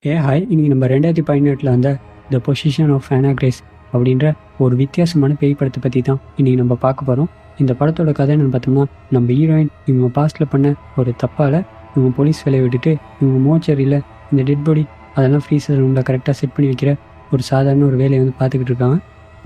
Hi இன்னைக்கு நம்ம 2018 வந்த த பொசிஷன் ஆஃப் ஆனா கிரேஸ் அப்படின்ற ஒரு வித்தியாசமான பேய் படத்தை பற்றி தான் இன்றைக்கி நம்ம பார்க்க போகிறோம். இந்த படத்தோட கதை என்னென்னு பார்த்தோம்னா, நம்ம ஹீரோயின் இவங்க பாஸ்ட்டில் பண்ண ஒரு தப்பால் இவங்க போலீஸ் வேலையை விட்டுட்டு இவங்க மோச்சரியில் இந்த டெட் பாடி அதெல்லாம் ஃப்ரீசர் ரூமில் கரெக்டாக செட் பண்ணி வைக்கிற ஒரு சாதாரண ஒரு வேலையை வந்து பார்த்துக்கிட்டு இருக்காங்க.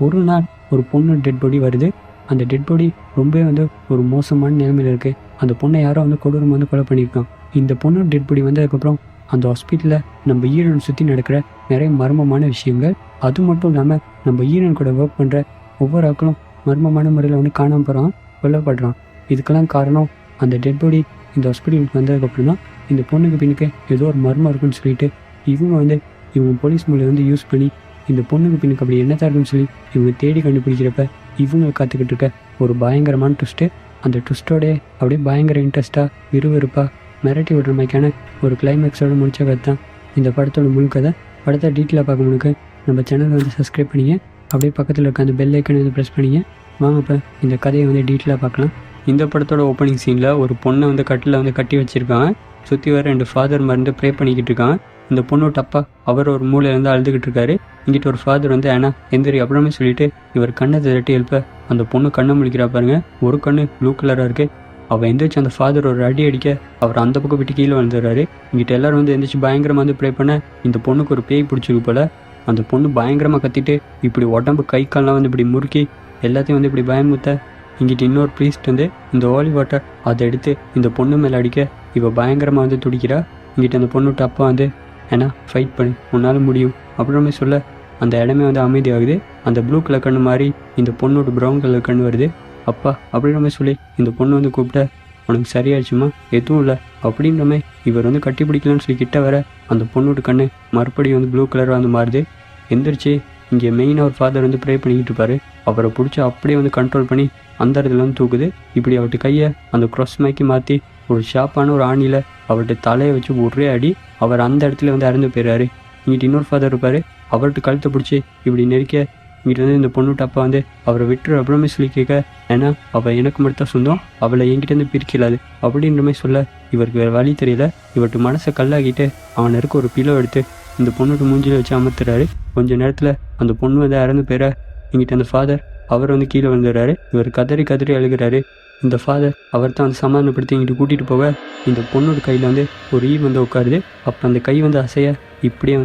ஒரு நாள் ஒரு பொண்ணு டெட் பாடி வருது. அந்த டெட் பாடி ரொம்பவே வந்து ஒரு மோசமான நிலைமையில் இருக்குது. அந்த பொண்ணை யாரோ வந்து கொடூரமாக வந்து கொலை பண்ணியிருக்கான். இந்த பொண்ணு டெட் பாடி வந்ததுக்கப்புறம் அந்த ஹாஸ்பிட்டலில் நம்ம ஹீரோயின் சுற்றி நடக்கிற நிறைய மர்மமான விஷயங்கள், அது மட்டும் இல்லாமல் நம்ம ஹீரோயின் கூட ஒர்க் பண்ணுற ஒவ்வொரு ஆக்களும் மர்மமான முறையில் வந்து காணாமல் போகிறான், கொல்லப்படுறான். இதுக்கெல்லாம் காரணம் அந்த டெட் பாடி இந்த ஹாஸ்பிட்டலுக்கு வந்ததுக்கப்புறம் தான் இந்த பொண்ணுக்கு பின்னுக்கு ஏதோ ஒரு மர்மம் இருக்குன்னு சொல்லிட்டு இவங்க போலீஸ் மூலையை வந்து யூஸ் பண்ணி இந்த பொண்ணுக்கு பின்னுக்கு அப்படி என்ன இருக்குன்னு சொல்லி இவங்க தேடி கண்டுபிடிக்கிறப்ப இவங்க காத்துக்கிட்டு இருக்க ஒரு பயங்கரமான ட்விஸ்ட்டு. அந்த ட்விஸ்ட்டோடே அப்படியே பயங்கர இன்ட்ரெஸ்ட்டாக விறுவிறுப்பாக மிரட்டி விடுற மாதிரியான ஒரு கிளைமேக்ஸோடு முடிச்ச கதை தான் இந்த படத்தோட முழு கதை. படத்தை டீட்டெயிலாக பார்க்க முழுக்க நம்ம சேனலை வந்து சப்ஸ்கிரைப் பண்ணிங்க, அப்படியே பக்கத்தில் இருக்க அந்த பெல் ஐக்கனை வந்து ப்ரெஸ் பண்ணிங்க. வாங்க இப்போ இந்த கதையை வந்து டீட்டெயிலாக பார்க்கலாம். இந்த படத்தோட ஓப்பனிங் சீனில் ஒரு பொண்ணை வந்து கட்டில் வந்து கட்டி வச்சுருக்காங்க. சுற்றி வர 2 ஃபாதர் மருந்து ப்ரே பண்ணிக்கிட்டு இருக்காங்க. இந்த பொண்ணு டப்பா அவர் ஒரு மூலையிலேருந்து அழுதுகிட்டு இருக்காரு. இங்கிட்ட ஒரு ஃபாதர் வந்து ஏன்னா எந்திரி அப்புறமே சொல்லிட்டு இவர் கண்ணை திரட்டி எழுப்ப அந்த பொண்ணு கண்ணை முழிக்கிறா பாருங்க. ஒரு கண்ணு ப்ளூ கலராக இருக்குது. அவள் எந்திரிச்சு அந்த ஃபாதர் ஒரு அடி அடிக்க அவர் அந்த பக்கம் விட்டு கீழே வந்துடுறாரு. இங்கிட்ட எல்லாரும் வந்து எந்திரிச்சு பயங்கரமாக வந்து ப்ரே பண்ண இந்த பொண்ணுக்கு ஒரு பேய் பிடிச்சிருக்கு போல். அந்த பொண்ணு பயங்கரமாக கத்திட்டு இப்படி உடம்பு கை கால்லாம் வந்து இப்படி முறுக்கி எல்லாத்தையும் வந்து இப்படி பயமுத்த இங்கிட்ட இன்னொரு ப்ரீஸ்ட் வந்து இந்த ஹோலி வாட்டர் அதை எடுத்து இந்த பொண்ணு மேலே அடிக்க இவள் பயங்கரமாக வந்து துடிக்கிறா. இங்கிட்ட அந்த பொண்ணு டப்பா வந்து ஏன்னா ஃபைட் பண்ணு, உன்னால் முடியும் அப்புறமே சொல்ல அந்த இடமே வந்து அமைதியாகுது. அந்த ப்ளூ கலர் கண்ணு மாதிரி இந்த பொண்ணோட ப்ரௌன் கலர் கண்ணு வருது. அப்பா அப்படின்ற சொல்லி இந்த பொண்ணு வந்து கூப்பிட்ட உனக்கு சரியாயிடுச்சுமா, எதுவும் இல்லை அப்படின்ற மாதிரி இவர் வந்து கட்டி பிடிக்கலான்னு சொல்லி கிட்ட வர அந்த பொண்ணோட கண்ணு மறுபடியும் வந்து ப்ளூ கலராக வந்து மாறுது. எந்திரிச்சு இங்கே மெயினாக ஒரு ஃபாதர் வந்து ப்ரே பண்ணிக்கிட்டு இருப்பார். அவரை பிடிச்சி அப்படியே வந்து கண்ட்ரோல் பண்ணி அந்த இடத்துல வந்து தூக்குது. இப்படி அவர்கிட்ட கையை அந்த க்ராஸ் மேக்கி மாற்றி ஒரு ஷாப்பான ஒரு ஆணியில் அவர்கிட்ட தலையை வச்சு ஒரே அடி அவர் அந்த இடத்துல வந்து இறந்து போயிடுறாரு. இங்கிட்ட இன்னொரு ஃபாதர் இருப்பார். அவர்கிட்ட கழுத்தை பிடிச்சி இப்படி நெருக்க இங்கிட்ட வந்து இந்த பொண்ணு டப்பா வந்து அவரை விட்டுரு அப்புறமே சொல்லி கேட்க ஏன்னா அவள் எனக்கு மட்டும் தான் சொந்தம், அவளை என்கிட்டேருந்து பிரிக்கலாது அப்படின்ற மாதிரி சொல்ல இவருக்கு வேறு வழி தெரியல. இவர்கிட்ட மனசை கல்லாக்கிட்டு அவனை இருக்க ஒரு பிலோ எடுத்து இந்த பொண்ணுக்கு மூஞ்சில் வச்சு அமர்த்துறாரு. கொஞ்ச நேரத்தில் அந்த பொண்ணு வந்து இறந்து போயிட இங்கிட்ட அந்த ஃபாதர் அவர் வந்து கீழே வந்துடுறாரு. இவர் கதறி கதறி அழுகிறாரு. இந்த ஃபாதர் அவர் தான் வந்து சமாதானப்படுத்தி இங்கிட்டு கூட்டிகிட்டு போக இந்த பொண்ணோட கையில் வந்து ஒரு ஈ வந்து உட்காருது. அப்போ அந்த கை வந்து அசைய இப்படியே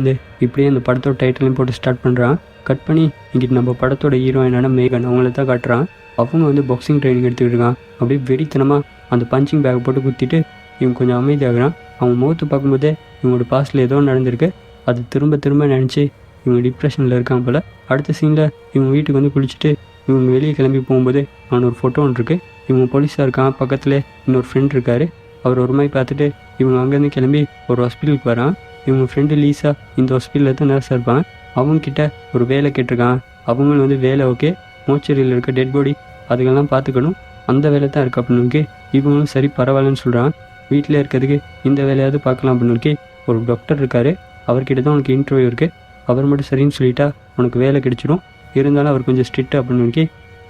அந்த படத்தோட டைட்டிலையும் போட்டு ஸ்டார்ட் பண்ணுறான். கட் பண்ணி இங்கிட்டு நம்ம படத்தோட ஹீரோயினான மேகன் அவங்கள தான் காட்டுறான். அவங்க வந்து பாக்ஸிங் ட்ரைனிங் எடுத்துக்கிட்டு இருக்கான். அப்படியே வெறித்தனமாக அந்த பஞ்சிங் பேக்கை போட்டு குத்திட்டு இவங்க கொஞ்சம் அமைதியாகிறான். அவங்க முகத்தை பார்க்கும்போதே இவங்களோட பாஸ்ட்டில் ஏதோ நடந்திருக்கு. அது திரும்ப திரும்ப நினச்சி இவங்க டிப்ரெஷனில் இருக்காங்க போல். அடுத்த சீனில் இவங்க வீட்டுக்கு வந்து குளிச்சுட்டு இவங்க வெளியே கிளம்பி போகும்போது அவன் ஒரு ஃபோட்டோ ஒன்று இருக்குது. இவங்க போலீஸாக இருக்கான். பக்கத்தில் இன்னொரு ஃப்ரெண்ட் இருக்கார். அவர் ஒரு மாதிரி பார்த்துட்டு இவங்க அங்கேருந்து கிளம்பி ஒரு ஹாஸ்பிட்டலுக்கு வரான். இவங்க ஃப்ரெண்டு லீஸா இந்த ஹாஸ்பிட்டலில் தான் நர்ஸாக இருப்பாங்க. அவங்கக்கிட்ட ஒரு வேலை கேட்டிருக்கான். அவங்களும் வந்து வேலை ஓகே, மோச்சரியில் இருக்க டெட் பாடி அதுக்கெல்லாம் பார்த்துக்கணும், அந்த வேலை தான் இருக்குது அப்படின்னு இவங்களும் சரி பரவாயில்லன்னு சொல்கிறான். வீட்டில் இருக்கிறதுக்கு இந்த வேலையாவது பார்க்கலாம் அப்படின்னு ஒரு டாக்டர் இருக்கார். அவர்கிட்ட தான் உனக்கு இன்டர்வியூ இருக்குது, அவர் மட்டும் சரின்னு சொல்லிட்டா உனக்கு வேலை கிடைச்சிடும், இருந்தாலும் அவர் கொஞ்சம் ஸ்ட்ரிக்ட் அப்படின்னு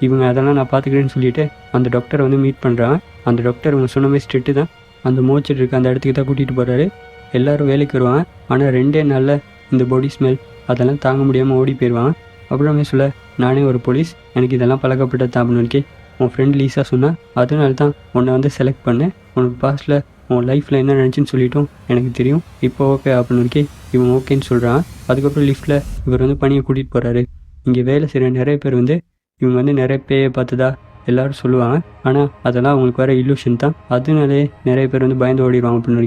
இவங்க அதெல்லாம் நான் பார்த்துக்கிறேன்னு சொல்லிவிட்டு அந்த டாக்டரை வந்து மீட் பண்ணுறாங்க. அந்த டாக்டர் இவங்க சொன்ன மாதிரி ஸ்ட்ரிக்ட்டு தான். அந்த மோச்சரி இருக்க அந்த இடத்துக்கு தான் கூட்டிகிட்டு போகிறாரு. எல்லோரும் வேலைக்கு வருவாங்க. ஆனால் 2 நாளில் இந்த பாடி ஸ்மெல் அதெல்லாம் தாங்க முடியாமல் ஓடி போயிடுவாங்க. அப்புறமே சொல்ல நானே ஒரு போலீஸ், எனக்கு இதெல்லாம் பழக்கப்பட்டது அப்படின்னு உன் ஃப்ரெண்ட் லீஸா சொன்னால் அதனால தான் உன்னை வந்து செலக்ட் பண்ணேன். உனக்கு பாஸ்ட்டில் உன் லைஃப்பில் என்ன நினச்சின்னு சொல்லிட்டோம் எனக்கு தெரியும், இப்போ ஓகே அப்படின்னு இவன் ஓகேன்னு சொல்கிறான். அதுக்கப்புறம் லிஃப்ட்டில் இவர் வந்து பணியை கூட்டிகிட்டு போகிறாரு. இங்கே வேலை செய்கிற நிறைய பேர் வந்து இவங்க வந்து நிறைய பேயை பார்த்ததா எல்லோரும் சொல்லுவாங்க. ஆனால் அதெல்லாம் அவங்களுக்கு வர இல்லூஷன் தான். அதனாலே நிறைய பேர் வந்து பயந்து ஓடிடுவாங்க அப்படின்னு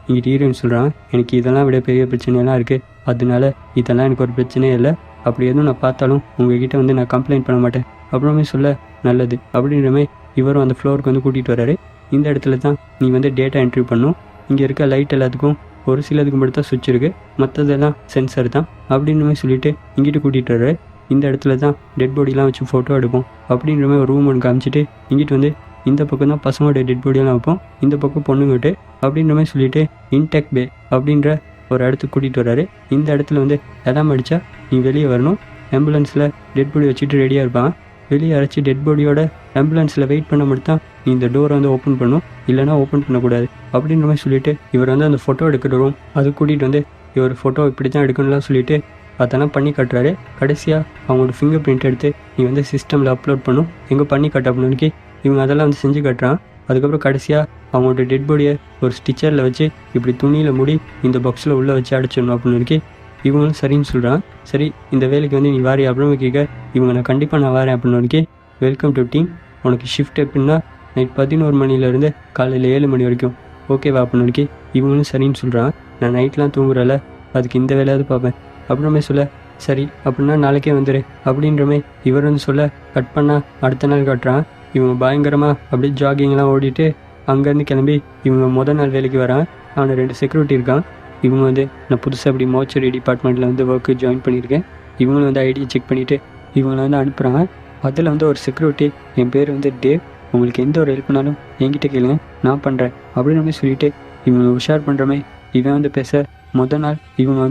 இங்கிட்ட ஹீரோயின் சொல்கிறான். எனக்கு இதெல்லாம் விட பெரிய பிரச்சனையெல்லாம் இருக்குது, அதனால இதெல்லாம் எனக்கு ஒரு பிரச்சனையே இல்லை, அப்படி எதுவும் நான் பார்த்தாலும் உங்ககிட்ட வந்து நான் கம்ப்ளைண்ட் பண்ண மாட்டேன் அப்புறமே சொல்ல நல்லது அப்படின்ற மாதிரி இவரும் அந்த ஃப்ளோருக்கு வந்து கூட்டிகிட்டு வர்றாரு. இந்த இடத்துல தான் நீ வந்து டேட்டா என்ட்ரி பண்ணும். இங்கே இருக்க லைட் எல்லாத்துக்கும் ஒரு சிலதுக்கு மட்டும் தான் சுவிட்ச் இருக்குது, மற்றதெல்லாம் சென்சர் தான் அப்படின்ற மாதிரி சொல்லிவிட்டு இங்கிட்டு கூட்டிகிட்டு வர்றாரு. இந்த இடத்துல தான் டெட் பாடிலாம் வச்சு ஃபோட்டோ எடுப்போம் அப்படின்ற மாதிரி ஒரு ரூம் ஒன்று காமிச்சிட்டு இங்கிட்டு வந்து இந்த பக்கம் தான் பசங்களோட டெட் பாடியெல்லாம் வைப்போம், இந்த பக்கம் பொண்ணுங்கிட்டு அப்படின்ற மாதிரி சொல்லிவிட்டு இன்டெக் பே அப்படின்ற ஒரு இடத்துக்கு கூட்டிகிட்டு வர்றாரு. இந்த இடத்துல வந்து எல்லாம் அடித்தா நீ வெளியே வரணும், ஆம்புலன்ஸில் டெட் பாடி வச்சுட்டு ரெடியாக இருப்பாங்க. வெளியே அரைச்சி டெட் பாடியோட ஆம்புலன்ஸில் வெயிட் பண்ண மட்டும் தான் நீ இந்த டோரை வந்து ஓப்பன் பண்ணணும், இல்லைனா ஓப்பன் பண்ணக்கூடாது அப்படின்ற மாதிரி சொல்லிவிட்டு இவர் வந்து அந்த ஃபோட்டோ எடுக்கிற ரூம் அது கூட்டிகிட்டு வந்து இவர் ஃபோட்டோ இப்படி தான் எடுக்கணும்லாம் சொல்லிட்டு அதெல்லாம் பண்ணி காட்டுறாரு. கடைசியாக அவங்களோட ஃபிங்கர் பிரிண்ட் எடுத்து நீ வந்து சிஸ்டமில் அப்லோட் பண்ணும் எங்கே பண்ணி காட்ட அப்படின்னு இவங்க அதெல்லாம் வந்து செஞ்சு காட்டுறான். அதுக்கப்புறம் கடைசியாக அவங்களோட டெட் பாடியை ஒரு ஸ்டிச்சரில் வச்சு இப்படி துணியில் மூடி இந்த பாக்ஸில் உள்ளே வச்சு அடிச்சிடணும் அப்படின்னு இவங்களும் சரின்னு சொல்கிறான். சரி இந்த வேலைக்கு வந்து நீ வாரி அப்படின்னு கேட்க இவங்க நான் கண்டிப்பாக நான் வரேன் அப்படின்னு வெல்கம் டு டீம், உனக்கு ஷிஃப்ட் எப்படின்னா நைட் 11 மணிலேருந்து காலையில் 7 மணி வரைக்கும் ஓகேவா அப்படின்னு இவங்களும் சரின்னு சொல்கிறான். நான் நைட்லாம் தூங்குறல அதுக்கு இந்த வேலையாவது பார்ப்பேன் அப்புறமே சொல்ல சரி அப்படின்னா நாளைக்கே வந்துடு அப்படின்றமே இவர் வந்து சொல்ல கட் பண்ணால் அடுத்த நாள் காட்டுறான். இவங்க பயங்கரமாக அப்படியே ஜாகிங்லாம் ஓடிட்டு அங்கேருந்து கிளம்பி இவங்க முதல் நாள் வேலைக்கு வரான். அவனை 2 செக்யூரிட்டி இருக்கான். இவங்க வந்து நான் புதுசாக அப்படி மோச்சரி டிபார்ட்மெண்ட்டில் வந்து ஒர்க்கு ஜாயின் பண்ணியிருக்கேன். இவங்களும் வந்து ஐடியை செக் பண்ணிவிட்டு இவங்களை வந்து அனுப்புகிறாங்க. அதில் வந்து ஒரு செக்யூரிட்டி என் பேர் வந்து டேவ், உங்களுக்கு எந்த ஒரு ஹெல்ப்னாலும் என்கிட்ட கேளுங்க நான் பண்ணுறேன் அப்படின்னு சொல்லிட்டு இவங்களை உஷார் பண்ணுறமே இவன் வந்து பேச முதல் நாள் இவங்க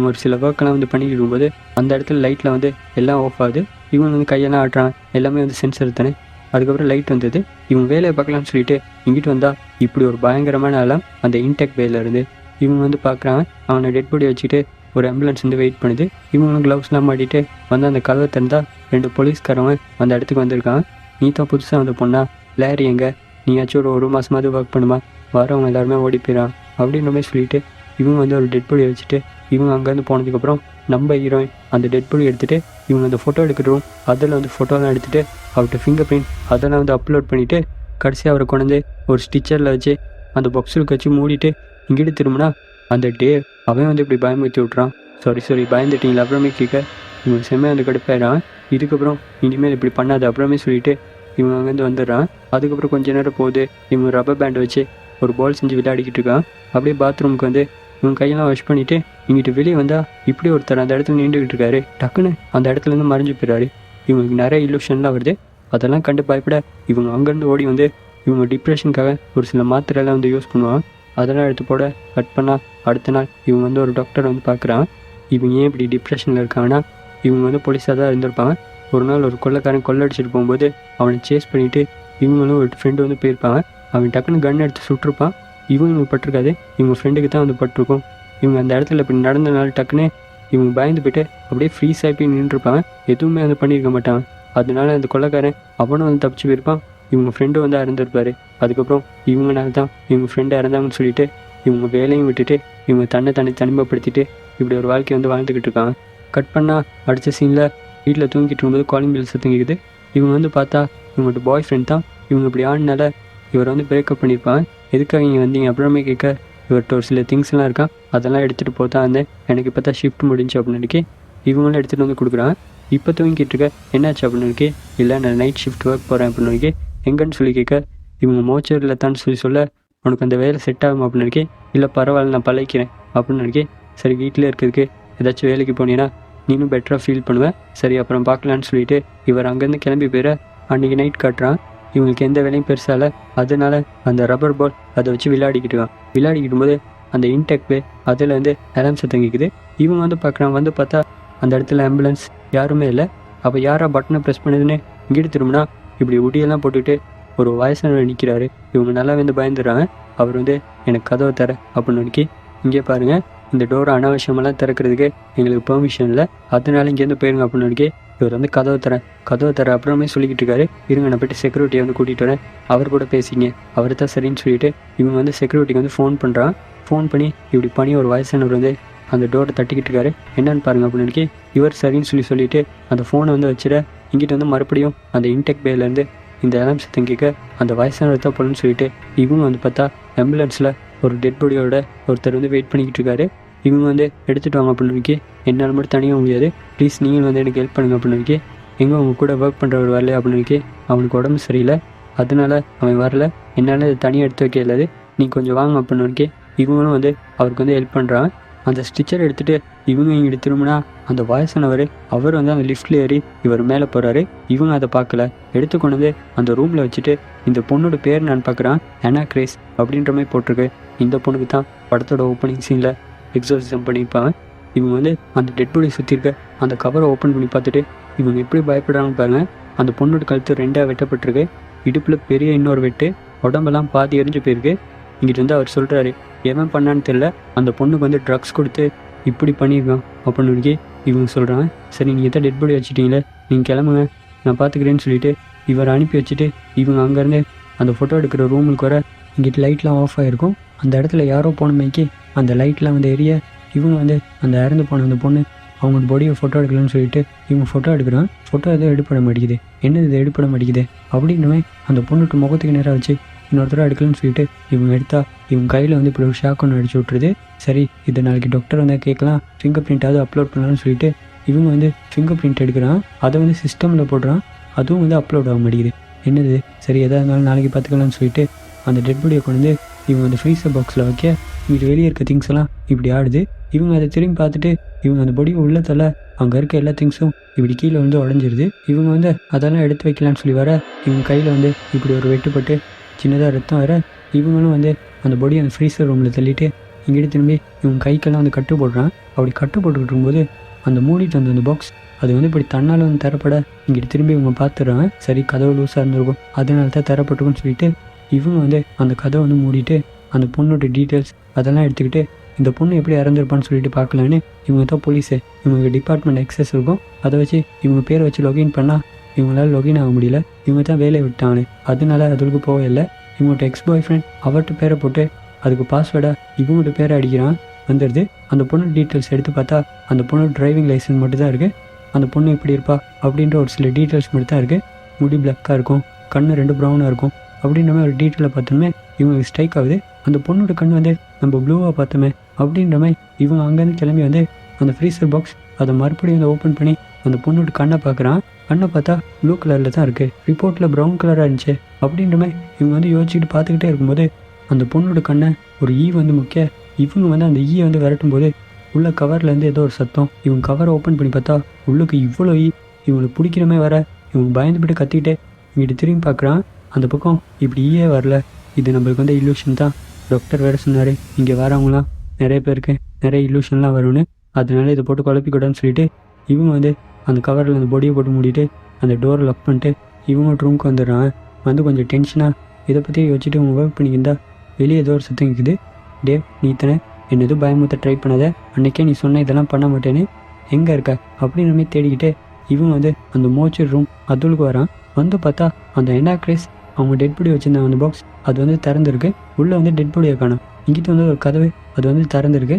ஒரு சில ஒர்க்கெல்லாம் வந்து பண்ணிக்கிட்டு இருக்கும்போது அந்த இடத்துல லைட்டில் வந்து எல்லாம் ஆஃப் ஆகுது. இவங்க வந்து கையெல்லாம் ஆட்டுறாங்க, எல்லாமே வந்து சென்சர் தானே. அதுக்கப்புறம் லைட் வந்தது. இவங்க வேலையை பார்க்கலாம்னு சொல்லிட்டு இங்கிட்டு வந்தால் இப்படி ஒரு பயங்கரமான அலம் அந்த இன்டெக் பேல இருந்து இவங்க வந்து பார்க்குறாங்க. அவனை டெட் பாடியை வச்சுட்டு ஒரு ஆம்புலன்ஸ் வந்து வெயிட் பண்ணுது. இவங்களும் க்ளவுஸ்லாம் மாட்டிட்டு வந்து அந்த கதவை திறந்தா 2 போலீஸ்காரவங்க அந்த இடத்துக்கு வந்திருக்காங்க. நீ தான் புதுசாக வந்து பொண்ணா, லேரி எங்கே, நீயாச்சும் ஒரு மாதமாவது ஒர்க் பண்ணுமா, வரவங்க எல்லாருமே ஓடி போயிடான் அப்படின்ற மாதிரி சொல்லிட்டு இவங்க வந்து ஒரு டெட் பாடியை வச்சுட்டு இவங்க அங்கேருந்து போனதுக்கப்புறம் நம்ம ஹீரோயின் அந்த டெட் பாடி எடுத்துகிட்டு இவங்க அந்த ஃபோட்டோ எடுக்கிறோம். அதில் வந்து ஃபோட்டோலாம் எடுத்துகிட்டு அவர்கிட்ட ஃபிங்கர் பிரிண்ட் அதெல்லாம் வந்து அப்லோட் பண்ணிவிட்டு கடைசியாக அவரை கொண்டு வந்து ஒரு ஸ்டிச்சரில் வச்சு அந்த பாக்ஸுக்கு வச்சு மூடிட்டு இங்கிட்டு திரும்பினா அந்த டேவ் அவன் வந்து இப்படி பயமுறுத்தி விட்றான். சாரி பயந்துட்டீங்களா அப்புறமே கேட்க இவங்க செம்மையாக வந்து கடுப்பாயிடான். இதுக்கப்புறம் இனிமேல் இப்படி பண்ணாது அப்புறமே சொல்லிவிட்டு இவங்க அங்கேருந்து வந்துடுறான். அதுக்கப்புறம் கொஞ்சம் நேரம் போகுது. இவங்க ரப்பர் பேண்ட் வச்சு ஒரு பால் செஞ்சு விளையாடிக்கிட்டு இருக்கான். அப்படியே பாத்ரூமுக்கு வந்து இவங்க கையெல்லாம் வாஷ் பண்ணிவிட்டு இங்கிட்டு வெளியே வந்தால் இப்படி ஒருத்தர் அந்த இடத்துல நின்றுக்கிட்டு இருக்காரு. டக்குன்னு அந்த இடத்துலேருந்து மறைஞ்சு போயிடாரு. இவங்களுக்கு நிறைய இல்லூஷன்லாம் வருது. அதெல்லாம் கண்டு பயப்பட இவங்க அங்கேருந்து ஓடி வந்து இவங்க டிப்ரெஷனுக்காக ஒரு சில மாத்திரையெல்லாம் வந்து யூஸ் பண்ணுவாங்க. அதெல்லாம் எடுத்து போட கட் பண்ணால் அடுத்த நாள் இவங்க வந்து ஒரு டாக்டர் வந்து பார்க்குறான். இவங்க ஏன் இப்படி டிப்ரெஷனில் இருக்காங்கன்னா இவங்க வந்து போலீஸாக தான் இருந்திருப்பாங்க. ஒரு நாள் ஒரு கொள்ளைக்காரன் கொள்ளடிச்சிட்டு போகும்போது அவனை சேஸ் பண்ணிவிட்டு இவங்களும் ஒரு ஃப்ரெண்டு வந்து போயிருப்பாங்க. அவன் டக்குன்னு கன் எடுத்து சுட்டிருப்பான். இவங்களுக்கு பட்டிருக்காது, இவங்க ஃப்ரெண்டுக்கு தான் வந்து பட்டிருக்கும். இவங்க அந்த இடத்துல இப்படி நடந்தனால டக்குன்னு இவங்க பயந்து போய்ட்டு அப்படியே ஃப்ரீஸ் ஆகி போய் நின்றுருப்பாங்க. எதுவுமே வந்து பண்ணியிருக்க மாட்டாங்க. அதனால அந்த கொள்ளைக்காரன் அவனும் வந்து தப்பிச்சு போயிருப்பான். இவங்க ஃப்ரெண்டு வந்து இறந்துருப்பாரு. அதுக்கப்புறம் இவங்கனால தான் இவங்க ஃப்ரெண்டு இறந்தாங்கன்னு சொல்லிட்டு இவங்க வேலையும் விட்டுட்டு இவங்க தனிமைப்படுத்திட்டு இப்படி ஒரு வாழ்க்கையை வந்து வாழ்ந்துக்கிட்டு இருக்காங்க. கட் பண்ணால் அடுத்த சீனில் வீட்டில் தூங்கிட்டு இருக்கும்போது காலிங் பெல் சத்தம் கேட்குது. இவங்க வந்து பார்த்தா இவங்களோட பாய் ஃப்ரெண்ட் தான். இவங்க இப்படி ஆடினால இவர் வந்து பிரேக்கப் பண்ணியிருப்பாங்க. எதுக்காக இங்கே வந்தீங்க அப்புறமே கேட்க இவர்கிட்ட ஒரு சில திங்ஸ்லாம் இருக்கான், அதெல்லாம் எடுத்துகிட்டு போதான் இருந்தேன், எனக்கு இப்போ தான் ஷிஃப்ட் முடிஞ்சு அப்படின்னு இவங்களும் எடுத்துகிட்டு வந்து கொடுக்குறாங்க. இப்போ தூங்கிட்டு இருக்க என்னாச்சு அப்படின்னு இல்லை நான் நைட் ஷிஃப்ட் ஒர்க் போகிறேன் அப்படின்னு எங்கன்னு சொல்லி கேட்க இவங்க மோச்சரில் தான் சொல்ல உனக்கு அந்த வேலை செட் ஆகும் அப்படின்னு இல்லை பரவாயில்ல நான் பழகிக்கிறேன் அப்படின்னு சரி வீட்டில் இருக்கிறதுக்கு ஏதாச்சும் வேலைக்கு போனீங்கன்னா நீனும் பெட்டராக ஃபீல் பண்ணுவேன், சரி அப்புறம் பார்க்கலான்னு சொல்லிட்டு இவர் அங்கேருந்து கிளம்பி போயிட அன்றைக்கி நைட் காட்டுறான். இவங்களுக்கு எந்த வேலையும் பெருசால அதனால அந்த ரப்பர் பால் அதை வச்சு விளையாடிக்கிட்டு போது அந்த இன்டெக் பே அதில் வந்து அலாம் சத்தம் கேட்குது. இவங்க வந்து பார்க்குறான். வந்து பார்த்தா அந்த இடத்துல ஆம்புலன்ஸ் யாருமே இல்லை. அப்போ யாரா பட்டனை ப்ரெஸ் பண்ணுதுன்னு இங்கிட்டு திரும்பினா இப்படி உடியெல்லாம் போட்டுக்கிட்டு ஒரு வயசானவர் நிற்கிறாரு. இவங்க நல்லா வந்து பயந்துடுறாங்க. அவர் வந்து எனக்கு கதவை தர அப்படின்னு இங்கே பாருங்கள், இந்த டோரை அனாவசியமெல்லாம் திறக்கிறதுக்கு எங்களுக்கு பெர்மிஷன் இல்லை, அதனால இங்கேருந்து போயிருங்க அப்படின்னு இவர் வந்து கதவை தர அப்புறமே சொல்லிக்கிட்டு இருக்காரு. இருங்க நான் போய்ட்டு செக்யூரிட்டியை வந்து கூட்டிகிட்டு வரேன், அவர் கூட பேசிங்க, அவர் தான் சரின்னு சொல்லிட்டு இவங்க வந்து செக்யூரிட்டிக்கு வந்து ஃபோன் பண்ணி இப்படி பண்ணி ஒரு வயசானவர் வந்து அந்த டோரை தட்டிக்கிட்டு இருக்காரு. என்னன்னு பாருங்க அப்படின்னு இவர் சரின்னு சொல்லிட்டு அந்த ஃபோனை வந்து வச்சுட இங்கிட்ட வந்து மறுபடியும் அந்த இன்டெக் பேலேருந்து இந்த அலாம் சத்தம் கேட்க அந்த வயசானவர் தான் போலன்னு சொல்லிட்டு இவங்க வந்து பார்த்தா ஆம்புலன்ஸில் ஒரு டெட் பாடியோட ஒருத்தர் வந்து வெயிட் பண்ணிக்கிட்டு இருக்காரு. இவங்க வந்து எடுத்துகிட்டு வாங்க அப்படின்னு என்னால் மட்டும் தனியாக முடியாது, ப்ளீஸ் நீங்கள் வந்து எனக்கு ஹெல்ப் பண்ணுங்க அப்படின்னு எங்கே அவங்க கூட ஒர்க் பண்ணுறவர் வரல அப்படின்னு அவனுக்கு உடம்பு சரியில்லை, அதனால அவன் வரல, என்னால் இது தனியாக எடுத்து வைக்க இல்லாது, நீ கொஞ்சம் வாங்க அப்படின்னு இவங்களும் வந்து அவருக்கு வந்து ஹெல்ப் பண்ணுறான். அந்த ஸ்டிச்சர் எடுத்துகிட்டு இவங்க இங்கிட்டு திரும்பினா அந்த வயசானவர் அவர் வந்து அந்த லிஃப்ட்டில் ஏறி இவர் மேலே போகிறாரு. இவங்க அதை பார்க்கல, எடுத்துக்கொண்டு வந்து அந்த ரூமில் வச்சுட்டு இந்த பொண்ணோட பேர் நான் பார்க்குறான், ஆனா கிரேஸ் அப்படின்ற மாதிரி போட்டிருக்கு. இந்த பொண்ணுக்கு தான் படத்தோட ஓப்பனிங் சீனில் எக்ஸாசிசம் பண்ணியிருப்பாங்க. இவங்க வந்து அந்த டெட் பாடி சுற்றி இருக்க அந்த கவரை ஓப்பன் பண்ணி பார்த்துட்டு இவங்க எப்படி பயப்படுறாங்கன்னு பாருங்கள். அந்த பொண்ணோட கழுத்து 2 வெட்டப்பட்டிருக்கு, இடுப்பில் பெரிய இன்னொரு வெட்டு, உடம்பெல்லாம் பாதி எரிஞ்சு போயிருக்கு. இங்கிட்டு வந்து அவர் சொல்கிறாரு எவன் பண்ணான்னு தெரியல, அந்த பொண்ணுக்கு வந்து ட்ரக்ஸ் கொடுத்து இப்படி பண்ணியிருக்கான் அப்படின்னு இவங்க சொல்கிறான். சரி நீங்கள் எதாவது டெட் பாடி வச்சுட்டீங்களே, நீங்கள் கிளம்புங்க, நான் பார்த்துக்கிறேன்னு சொல்லிட்டு இவரை அனுப்பி வச்சுட்டு இவங்க அங்கேருந்து அந்த ஃபோட்டோ எடுக்கிற ரூமுக்கு வர. இங்கிட்டு லைட்லாம் ஆஃப் ஆகிருக்கும். அந்த இடத்துல யாரோ போன மேய்க்கு அந்த லைட்லாம் எரிய இவங்க அந்த இறந்து போன அந்த பொண்ணு அவங்க பாடியை ஃபோட்டோ எடுக்கலாம்னு சொல்லிட்டு இவங்க ஃபோட்டோ எடுக்கிறான். ஃபோட்டோ எதுவும் எடுப்பட மாட்டேங்குது. என்னது இது எடுப்பட மாட்டேங்குது அப்படின்னுமே அந்த பொண்ணுக்கு முகத்துக்கு நேராக வச்சு இன்னொருத்தர எடுக்கலாம்னு சொல்லிட்டு இவங்க எடுத்தா இவங்க கையில் இப்படி ஒரு ஷாக் ஒன்று அடிச்சு விட்ருது. சரி இது நாளைக்கு டாக்டர் கேட்கலாம், ஃபிங்கர் பிரிண்ட்டாவது அப்லோட் பண்ணலாம்னு சொல்லிட்டு இவங்க ஃபிங்கர் பிரிண்ட் எடுக்கிறான். அதை சிஸ்டமில் போடுறான். அதுவும் அப்லோட் ஆக மாட்டேங்குது. என்னது சரி எதாக இருந்தாலும் நாளைக்கு பார்த்துக்கலாம்னு சொல்லிட்டு அந்த டெட் பாடியை கொண்டு இவங்க ஃப்ரீசர் பாக்ஸில் வைக்க இங்கிட்டு வெளியே இருக்க திங்ஸ் எல்லாம் இப்படி ஆடுது. இவங்க அதை திரும்பி பார்த்துட்டு இவங்க அந்த பாடியை உள்ளத்தில் அங்கே இருக்க எல்லா திங்ஸும் இப்படி கீழே உடஞ்சிருது. இவங்க அதெல்லாம் எடுத்து வைக்கலான்னு சொல்லி வர இவங்க கையில் இப்படி ஒரு வெட்டுப்பட்டு சின்னதாக ரத்தம் வர இவங்களும் அந்த பாடியை அந்த ஃப்ரீசர் ரூமில் தள்ளிட்டு இங்கிட்டு திரும்பி இவங்க கைக்கெல்லாம் கட்டு போடுறான். அப்படி கட்டு போட்டுக்கிட்டு இருக்கும்போது அந்த மூடிட்டு அந்த பாக்ஸ் அது இப்படி தன்னால் தரப்பட இங்கிட்டு திரும்பி இவங்க பார்த்துடுறாங்க. சரி கதவு லூஸாக இருந்திருக்கும், அதனால தான் தரப்பட்டிருக்குன்னு சொல்லிட்டு இவங்க அந்த கதவை மூடிட்டு அந்த பொண்ணோட டீட்டெயில்ஸ் அதெல்லாம் எடுத்துக்கிட்டு இந்த பொண்ணு எப்படி இறந்துருப்பான்னு சொல்லிட்டு பார்க்கலான்னு இவங்க தான் போலீஸு இவங்க டிபார்ட்மெண்ட் எக்ஸஸ் இருக்கும், அதை வச்சு இவங்க பேரை வச்சு லொகின் பண்ணால் இவங்களால லொகின் ஆக முடியல. இவங்க தான் வேலையை விட்டாங்க, அதனால அதுக்கு போகவே இல்லை. இவங்கள்ட்ட எக்ஸ் பாய் ஃப்ரெண்ட் அவர்கிட்ட பேரை போட்டு அதுக்கு பாஸ்வேர்டாக இவங்கள்ட்ட பேரை அடிக்கிறான். வந்துடுது. அந்த பொண்ணு டீட்டெயில்ஸ் எடுத்து பார்த்தா அந்த பொண்ணு டிரைவிங் லைசன்ஸ் மட்டும் தான் இருக்குது. அந்த பொண்ணு எப்படி இருப்பா அப்படின்ற ஒரு சில டீட்டெயில்ஸ் மட்டும் தான் இருக்குது. முடி பிளாக்காக இருக்கும், கண் 2 ப்ரௌனாக இருக்கும் அப்படின்ற மாதிரி ஒரு டீட்டெயிலை பார்த்தோமே இவங்களுக்கு ஸ்ட்ரைக் ஆகுது. அந்த பொண்ணோட கண் நம்ம ப்ளூவாக பார்த்தோமே அப்படின்ற மாதிரி இவங்க அங்கேருந்து கிளம்பி அந்த ஃப்ரீசர் பாக்ஸ் அதை மறுபடியும் ஓப்பன் பண்ணி அந்த பொண்ணோட கண்ணை பார்க்குறான். கண்ணை பார்த்தா ப்ளூ கலரில் தான் இருக்குது, ரிப்போர்ட்டில் ப்ரௌன் கலராக இருந்துச்சு அப்படின்ற மாதிரி இவங்க யோசிச்சுட்டு பார்த்துக்கிட்டே இருக்கும்போது அந்த பொண்ணோட கண்ணை ஒரு ஈ முக்கிய இவங்க அந்த ஈயை விரட்டும் போது உள்ள கவர்லேருந்து ஏதோ ஒரு சத்தம். இவங்க கவரை ஓப்பன் பண்ணி பார்த்தா உள்ளுக்கு இவ்வளோ ஈ இவங்களுக்கு பிடிக்கிறமே வர இவங்க பயந்துபிட்டு கத்திக்கிட்டே இங்கிட்டு திரும்பி பார்க்குறான். அந்த பக்கம் இப்படி ஈயே வரல, இது நம்மளுக்கு இல்லூஷன் தான். டாக்டர் வேறு சொன்னார் இங்கே வரவங்களாம் நிறைய பேருக்கு நிறைய இல்லூஷன்லாம் வரும்னு, அதனால இதை போட்டு குழப்பிக்கூடாதுன்னு சொல்லிட்டு இவங்க அந்த கவரில் அந்த பொடியை போட்டு மூடிட்டு அந்த டோரை லாக் பண்ணிட்டு இவங்க ரூமுக்கு வந்துடுறான். கொஞ்சம் டென்ஷனாக இதை பற்றியே யோசிச்சுட்டு இவங்க ஒர்க் பண்ணியிருந்தா வெளியே ஏதோ ஒரு சத்தம் இருக்குது. டே நீ தானே என்ன எதுவும் பயமுத்த ட்ரை பண்ணாத, அன்றைக்கே நீ சொன்ன இதெல்லாம் பண்ண மாட்டேன்னு, எங்கே இருக்க அப்படின்னு நம்ம தேடிக்கிட்டே இவங்க அந்த மோச்சர் ரூம் அதுக்கு வரான். பார்த்தா அந்த எனாக்ரேஸ் அவங்க டெட் பாடி வச்சுருந்தாங்க அந்த பாக்ஸ் அது திறந்துருக்கு. உள்ளே டெட் பாடியை காணும். இங்கிட்ட ஒரு கதவு அது திறந்துருக்கு.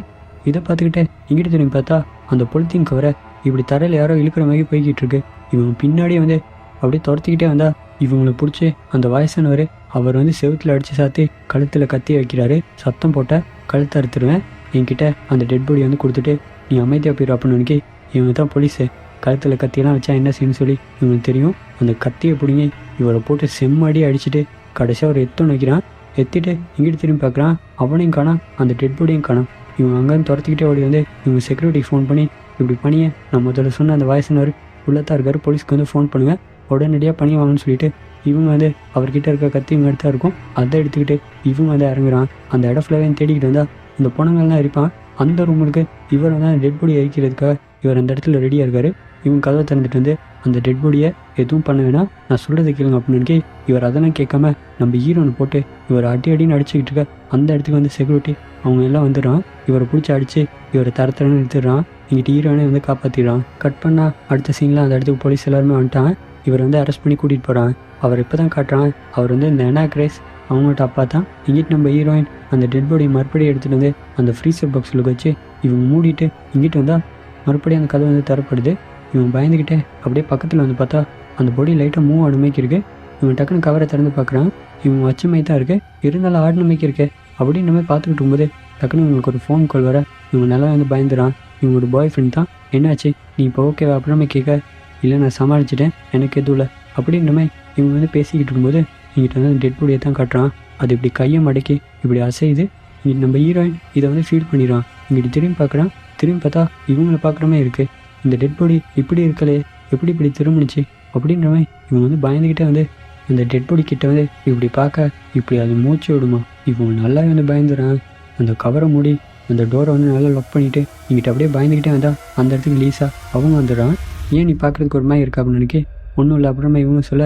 இதை பார்த்துக்கிட்டே இங்கிட்ட திரும்பி பார்த்தா அந்த பொலித்தீன் கவரை இப்படி தரையில் யாரோ இழுக்கிற மாதிரி போய்கிட்டு இருக்கு. இவங்க பின்னாடியே அப்படியே துரத்திக்கிட்டே வந்தால் இவங்களை பிடிச்சி அந்த வயசானவர் அவர் செவுத்தில் அடித்து சாத்தி கழுத்தில் கத்தி வைக்கிறாரு. சத்தம் போட்டால் கழுத்தை அறுத்துருவேன், என்கிட்ட அந்த டெட் பாடி கொடுத்துட்டு நீ அமைதியாக போயிடும் அப்படின்னு நினைக்கி இவங்க தான் போலீஸு. கழுத்தில் கத்தியெல்லாம் வச்சா என்ன செய்யணும்னு சொல்லி இவங்களுக்கு தெரியும். அந்த கத்தியை பிடிங்கி இவரை போட்டு செம்மடி அடிச்சுட்டு கடைசியாக ஒரு எத்தனை வைக்கிறான். எத்திட்டு இங்கிட்டு திரும்பி பார்க்குறான். அவனையும் காணாம், அந்த டெட் பாடியும் காணாம். இவங்க அங்கேருந்து துரத்திக்கிட்டே ஓடி இவங்க செக்யூரிட்டிக்கு ஃபோன் பண்ணி இப்படி பண்ணியே நான் முதல்ல சொன்ன அந்த வயசுனவர் உள்ளத்தான் இருக்கார், போலீஸ்க்கு ஃபோன் பண்ணுங்கள், உடனடியாக பண்ணி வாங்கன்னு சொல்லிட்டு இவங்க அவர்கிட்ட இருக்க கத்தி இவங்க எடுத்தா இருக்கும். அதை எடுத்துக்கிட்டு இவங்க இறங்குறான். அந்த இடம் ஃபுல்லாகவே தேடிக்கிட்டு வந்தால் இந்த பொணங்கள்லாம் இருப்பான். அந்த ரூமுக்கு இவர் டெட் பாடியை அழிக்கிறதுக்காக இவர் அந்த இடத்துல ரெடியாக இருக்கார். இவங்க கதவை திறந்துட்டு அந்த டெட் பாடியை எதுவும் பண்ண வேணாம், நான் சொல்கிறத கேளுங்க அப்படின்னு இவர் அதெல்லாம் கேட்காம நம்ம ஹீரோனை போட்டு இவர் அடின்னு அடிச்சுக்கிட்டு இருக்க அந்த இடத்துக்கு செக்யூரிட்டி அவங்க எல்லாம் வந்துடுறான். இவரை பிடிச்சி அடித்து இவரை தரத்தரன்னு எடுத்துடுறான். இங்கிட்ட ஹீரோனே காப்பாற்றிடுறான். கட் பண்ணால் அடுத்த சீனில் அந்த இடத்துக்கு போலீஸ் எல்லாருமே வந்துட்டான். இவர் அரெஸ்ட் பண்ணி கூட்டிகிட்டு போகிறான். அவர் இப்போ தான் காட்டுறான் அவர் இந்த எனாக்ரேஸ் அவங்கள்ட்ட அப்பா தான். இங்கிட்டு நம்ம ஹீரோயின் அந்த டெட் பாடி மறுபடியும் எடுத்துகிட்டு அந்த ஃப்ரீசர் பாக்ஸில் வச்சு இவங்க மூடிட்டு இங்கிட்டு வந்தால் மறுபடியும் அந்த கதை தரப்படுது. இவன் பயந்துக்கிட்டே அப்படியே பக்கத்தில் பார்த்தா அந்த பாடி லைட்டாக மூவ் ஆடுமைக்கு இருக்குது. இவன் டக்குன்னு கவரை திறந்து பார்க்குறான். இவங்க வச்ச மாதிரி தான் இருக்குது, இருந்தாலும் ஆடினமைக்கு இருக்கே அப்படின்னு நம்ம பார்த்துக்கிட்டு இருக்கும்போது டக்குன்னு இவங்களுக்கு ஒரு ஃபோன் கால் வர இவங்க நல்லா பயந்துறான். இவங்களோட பாய் ஃப்ரெண்ட் தான். என்னாச்சு நீ இப்போ ஓகேவா அப்புறமே கேட்க, இல்லை நான் சமாளிச்சிட்டேன் எனக்கு எதுவும் இல்லை அப்படின்ற மாதிரி இவங்க பேசிக்கிட்டு இருக்கும்போது இங்கிட்ட டெட் பாடியை தான் காட்டுறான். அது இப்படி கையை மடக்கி இப்படி அசையுது. இங்கிட்டு நம்ம ஹீரோயின் இதை ஃபீல் பண்ணிடுறான். இங்கிட்டு திரும்பி பார்க்குறான். திரும்பி பார்த்தா இவங்களை பார்க்குறமே இருக்குது. இந்த டெட் பாடி இப்படி இருக்கலே, எப்படி இப்படி திரும்பிச்சு அப்படின்ற மாதிரி இவங்க பயந்துக்கிட்டே அந்த டெட் பாடி கிட்ட இப்படி பார்க்க இப்படி அது மூச்சு விடுமா. இவங்க நல்லா பயந்துறான். அந்த கவரை மூடி அந்த டோரை நல்லா லாக் பண்ணிவிட்டு இங்கிட்ட அப்படியே பயந்துக்கிட்டே வந்தால் அந்த இடத்துக்கு லீஸாக அவங்க வந்துடுறான். ஏன் நீ பார்க்குறதுக்கு ஒரு மாதிரி இருக்கா அப்படின்னு ஒன்றும் இல்லை. அப்புறமா இவங்க சொல்ல,